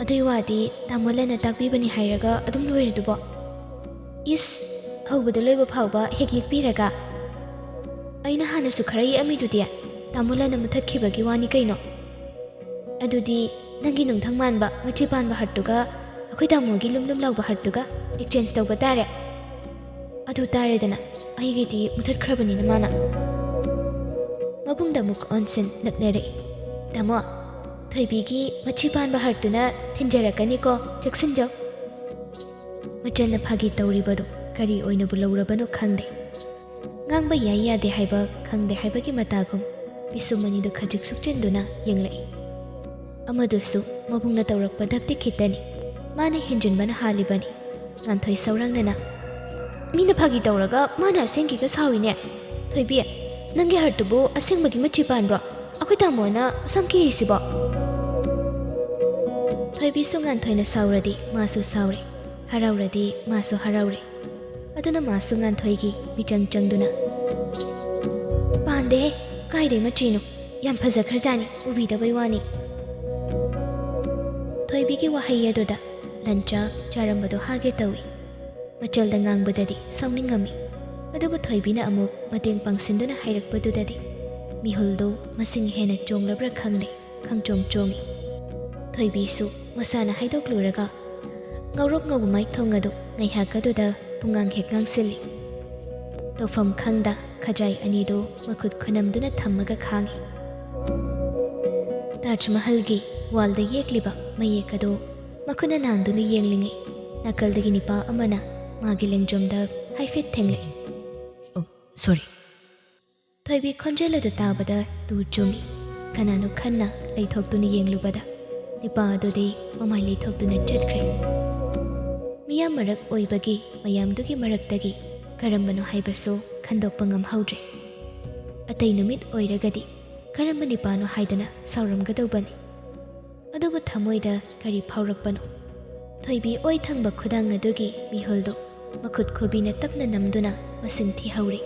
"ꯑꯗꯨꯏ ꯋꯥꯗꯤ ꯇꯥꯃꯣꯂꯅ ꯇꯥꯛꯄꯤꯕꯅꯤ ꯍꯥꯏꯔꯒ ꯑꯗꯨꯝ ꯂꯣꯏꯔꯗꯨꯕꯣ? ꯏꯁ, ꯍꯧꯕꯗ ꯂꯣꯏꯕ ꯐꯥꯎꯕ ꯍꯦꯛ ꯌꯦꯛꯄꯤꯔꯒ ꯑꯩꯅ ꯍꯥꯟꯅꯁꯨ ꯈꯔ ꯌꯦꯛꯑꯝꯃꯤꯗꯨꯗꯤ ꯇꯥꯃꯣꯂꯅ ꯃꯨꯊꯠꯈꯤꯕꯒꯤ ꯋꯥꯅꯤ ꯀꯩꯅꯣ." "ꯑꯗꯨꯗꯤ ꯅꯪꯒꯤ ꯅꯨꯡꯊꯪ ꯃꯥꯟꯕ ꯃꯆꯤ ꯄꯥꯟꯕ ꯍꯥꯔꯠꯇꯨꯒ ꯑꯩꯈꯣꯏ ꯇꯥꯃꯣꯒꯤ ꯂꯨꯝ ꯂꯨꯝ ꯂꯥꯎꯕ ꯍꯥꯔꯠꯇꯨꯒ ꯑꯦꯛꯆꯦꯟꯖ ꯇꯧꯕ ꯇꯥꯔꯦ." "ꯑꯗꯨ ꯇꯥꯔꯦꯗꯅ, ꯑꯩꯒꯤꯗꯤ ꯃꯨꯊꯠꯈ꯭ꯔꯕꯅꯤꯅ ꯃꯥꯅ." ꯃꯕꯨꯡꯗ ꯑꯃꯨꯛ ꯑꯣꯟꯁꯤꯟ ꯂꯛꯅꯔꯛꯏ, "ꯇꯥꯃꯣ, ꯊꯣꯏꯕꯤꯒꯤ ꯃꯆꯤ ꯄꯥꯟꯕ ꯍꯥꯔꯠꯇꯨꯅ ꯊꯤꯟꯖꯔꯛꯀꯅꯤꯀꯣ, ꯆꯦꯛꯁꯤꯟꯖꯧ." ꯃꯆꯟꯅ ꯐꯥꯒꯤ ꯇꯧꯔꯤꯕꯗꯨ ꯀꯔꯤ ꯑꯣꯏꯅꯕꯨ ꯂꯧꯔꯕꯅꯣ ꯈꯪꯗꯦ꯫ ꯉꯥꯡꯕ ꯌꯥꯏ ꯌꯥꯗꯦ ꯍꯥꯏꯕ ꯈꯪꯗꯦ ꯍꯥꯏꯕꯒꯤ ꯃꯇꯥꯒꯨꯝ ꯄꯤꯁꯨꯝ ꯑꯅꯤꯗꯨ ꯈꯖꯤꯛ ꯁꯨꯛꯆꯤꯟꯗꯨꯅ ꯌꯦꯡꯂꯛꯏ꯫ ꯑꯃꯗꯨꯁꯨ ꯃꯕꯨꯡꯅ ꯇꯧꯔꯛꯄ ꯗꯞꯇꯤ ꯈꯤꯠꯇꯅꯤ꯫ ꯃꯥꯅ ꯍꯦꯟꯖꯤꯟꯕꯅ ꯍꯥꯜꯂꯤꯕꯅꯤ꯫ ꯉꯥꯟꯊꯣꯏ ꯁꯧꯔꯥꯡꯅꯅ, "ꯃꯤꯅ ꯐꯥꯒꯤ ꯇꯧꯔꯒ ꯃꯥꯅ ꯑꯁꯦꯡꯀꯤꯒ ꯁꯥꯎꯏꯅꯦ꯫ ꯊꯣꯏꯕꯤ, ꯅꯪꯒꯤ ꯍꯥꯔꯠꯇꯨꯕꯨ ꯑꯁꯦꯡꯕꯒꯤ ꯃꯆꯤ ꯄꯥꯟꯕ꯭ꯔꯣ? ꯑꯩꯈꯣꯏ ꯇꯥꯃꯣꯅ ꯑꯁꯝ ꯀꯤꯔꯤꯁꯤꯕꯣ?" ꯊꯣꯏꯕꯤꯁꯨ ꯉꯥꯟꯊꯣꯏꯅ ꯁꯥꯎꯔꯗꯤ ꯃꯥꯁꯨ ꯁꯥꯎꯔꯦ, ꯍꯔꯥꯎꯔꯗꯤ ꯃꯥꯁꯨ ꯍꯔꯥꯎꯔꯦ꯫ ꯑꯗꯨꯅ ꯃꯥꯁꯨ ꯉꯥꯟꯊꯣꯏꯒꯤ ꯃꯤꯆꯪ ꯆꯪꯗꯨꯅ, "ꯄꯥꯟꯗꯦꯍꯦ, ꯀꯥꯏꯗꯩ ꯃꯆꯤꯅꯣ? ꯌꯥꯝ ꯐꯖꯈ꯭ꯔꯖꯥꯅꯤ, ꯎꯕꯤꯗꯕꯩ ꯋꯥꯅꯤ." ꯊꯣꯏꯕꯤꯒꯤ ꯋꯥꯍꯩ ꯑꯗꯨꯗ ꯂꯟꯆꯥ ꯆꯥꯔꯝꯕꯗꯣ ꯍꯥꯒꯦ ꯇꯧꯏ꯫ ꯃꯆꯜꯗ ꯉꯥꯡꯕꯗꯗꯤ ꯁꯥꯎꯅꯤꯡꯉꯝꯃꯤ꯫ ꯑꯗꯨꯕꯨ ꯊꯣꯏꯕꯤꯅ ꯑꯃꯨꯛ ꯃꯇꯦꯡ ꯄꯥꯡꯁꯤꯟꯗꯨꯅ ꯍꯥꯏꯔꯛꯄꯗꯨꯗꯗꯤ ꯃꯤꯍꯨꯜꯗꯨ ꯃꯁꯤꯡ ꯍꯦꯟꯅ ꯆꯣꯡꯂꯕ꯭ꯔꯥ ꯈꯪꯗꯦ, ꯈꯪꯆꯣꯡ ꯆꯣꯡꯉꯤ꯫ ꯊꯣꯏꯕꯤꯁꯨ ꯃꯁꯥꯅ ꯍꯥꯏꯗꯣꯛꯂꯨꯔꯒ ꯉꯧꯔꯣꯛ ꯉꯧꯕ ꯃꯥꯏꯊꯣꯡ ꯑꯗꯨ ꯉꯥꯏꯍꯥꯛ ꯑꯗꯨꯗ ꯄꯨꯡꯉꯥꯡ ꯍꯦꯛ ꯉꯥꯡꯁꯤꯜꯂꯤ꯫ ꯇꯧꯐꯝ ꯈꯪꯗ ꯈꯖꯥꯏ ꯑꯅꯤꯗꯨ ꯃꯈꯨꯠ ꯈꯨꯅꯝꯗꯨꯅ ꯊꯝꯃꯒ ꯈꯥꯡꯉꯤ꯫ ꯇꯥꯖ ꯃꯍꯜꯒꯤ ꯋꯥꯜꯗ ꯌꯦꯛꯂꯤꯕ ꯃꯌꯦꯛ ꯑꯗꯨ ꯃꯈꯨꯠꯅ ꯅꯥꯟꯗꯨꯅ ꯌꯦꯡꯂꯤꯉꯩ ꯅꯥꯀꯜꯗꯒꯤ ꯅꯤꯄꯥ ꯑꯃꯅ ꯃꯥꯒꯤ ꯂꯦꯡꯖꯨꯝꯗ ꯍꯥꯏꯐꯦꯠ ꯊꯦꯡꯂꯛꯏ꯫ "ꯑꯣ, ꯁꯣꯔꯤ." ꯊꯣꯏꯕꯤ ꯈꯣꯟꯖꯦꯜ ꯑꯗꯨ ꯇꯥꯕꯗ ꯇꯨ ꯆꯨꯡꯉꯤ꯫ ꯀꯅꯥꯅꯣ ꯈꯟꯅ ꯂꯩꯊꯣꯛꯇꯨꯅ ꯌꯦꯡꯂꯨꯕꯗ ꯅꯤꯄꯥ ꯑꯗꯨꯗꯤ ꯃꯃꯥꯏ ꯂꯩꯊꯣꯛꯇꯨꯅ ꯆꯠꯈ꯭ꯔꯦ꯫ ꯃꯤꯌꯥꯝ ꯃꯔꯛ ꯑꯣꯏꯕꯒꯤ ꯃꯌꯥꯝꯗꯨꯒꯤ ꯃꯔꯛꯇꯒꯤ ꯀꯔꯝꯕꯅꯣ ꯍꯥꯏꯕꯁꯨ ꯈꯟꯗꯣꯛꯄ ꯉꯝꯍꯧꯗ꯭ꯔꯦ꯫ ꯑꯇꯩ ꯅꯨꯃꯤꯠ ꯑꯣꯏꯔꯒꯗꯤ ꯀꯔꯝꯕ ꯅꯤꯄꯥꯅꯣ ꯍꯥꯏꯗꯅ ꯁꯥꯎꯔꯝꯒꯗꯧꯕꯅꯤ꯫ ꯑꯗꯨꯕꯨ ꯊꯃꯣꯏꯗ ꯀꯔꯤ ꯐꯥꯎꯔꯛꯄꯅꯣ? ꯊꯣꯏꯕꯤ ꯑꯣꯏ ꯊꯪꯕ ꯈꯨꯗꯥꯡ ꯑꯗꯨꯒꯤ ꯃꯤꯍꯨꯜꯗꯨ ꯃꯈꯨꯠ ꯈꯨꯕꯤꯅ ꯇꯞꯅ ꯅꯝꯗꯨꯅ ꯃꯁꯤꯡ ꯊꯤꯍꯧꯔꯤ꯫